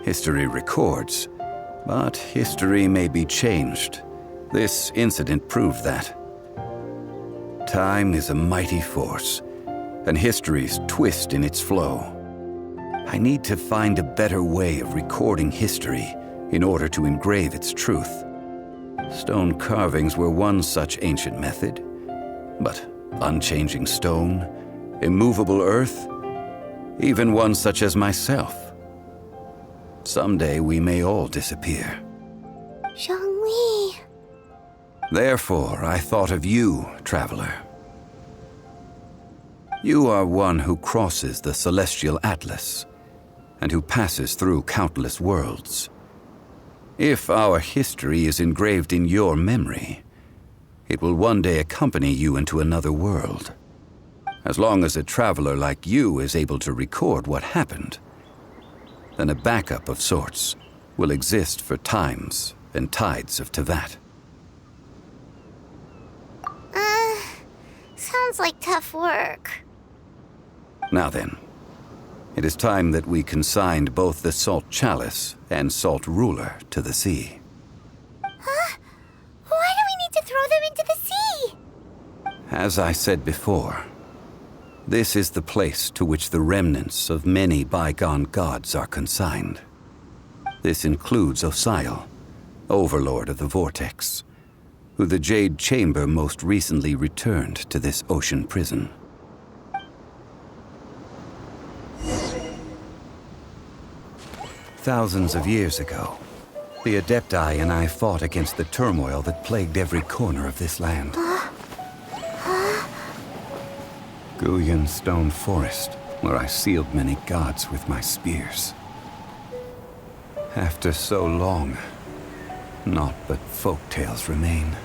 History records, but history may be changed. This incident proved that. Time is a mighty force, and history's twist in its flow. I need to find a better way of recording history in order to engrave its truth. Stone carvings were one such ancient method, but unchanging stone, immovable earth, even one such as myself. Someday we may all disappear. Zhongli. Therefore, I thought of you, traveler. You are one who crosses the celestial atlas, and who passes through countless worlds. If our history is engraved in your memory, it will one day accompany you into another world. As long as a traveler like you is able to record what happened, then a backup of sorts will exist for times and tides of Teyvat. Sounds like tough work. Now then, it is time that we consigned both the Salt Chalice and Salt Ruler to the sea. Huh? Why do we need to throw them into the sea? As I said before, this is the place to which the remnants of many bygone gods are consigned. This includes Osial, Overlord of the Vortex, who the Jade Chamber most recently returned to this ocean prison. Thousands of years ago, the Adepti and I fought against the turmoil that plagued every corner of this land. Guyan Stone Forest, where I sealed many gods with my spears. After so long, naught but folk tales remain.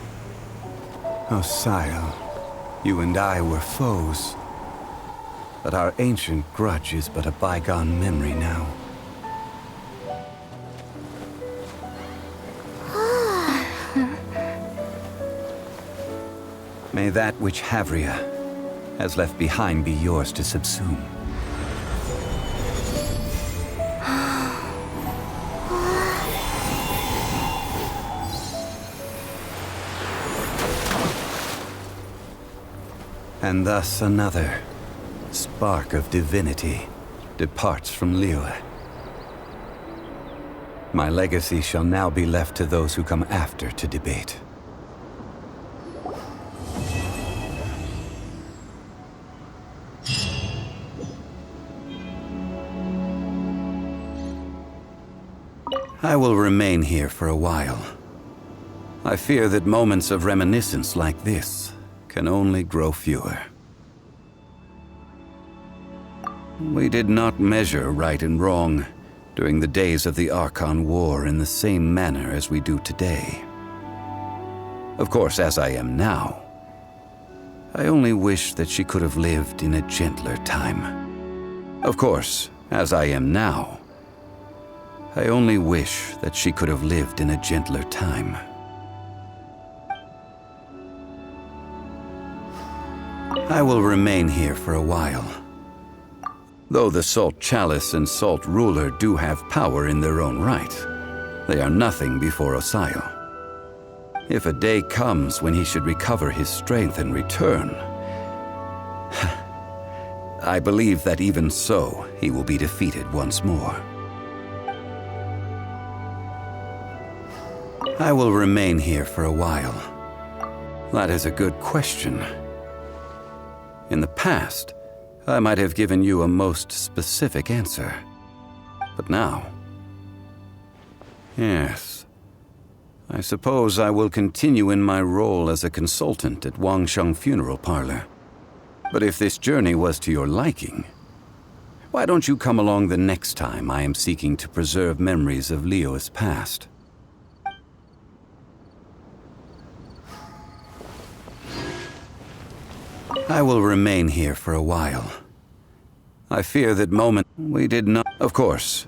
Osial, you and I were foes, but our ancient grudge is but a bygone memory now. May that which Havria has left behind be yours to subsume. And thus another spark of divinity departs from Liyue. My legacy shall now be left to those who come after to debate. I will remain here for a while. I fear that moments of reminiscence like this can only grow fewer. We did not measure right and wrong during the days of the Archon War in the same manner as we do today. Of course, as I am now, I only wish that she could have lived in a gentler time. Of course, as I am now, I only wish that she could have lived in a gentler time. I will remain here for a while. Though the Salt Chalice and Salt Ruler do have power in their own right, they are nothing before Osayo. If a day comes when he should recover his strength and return, I believe that even so, he will be defeated once more. I will remain here for a while. That is a good question. In the past, I might have given you a most specific answer. But now... yes. I suppose I will continue in my role as a consultant at Wangsheng Funeral Parlor. But if this journey was to your liking, why don't you come along the next time I am seeking to preserve memories of Liyue's past? I will remain here for a while. I fear that we did not... Of course,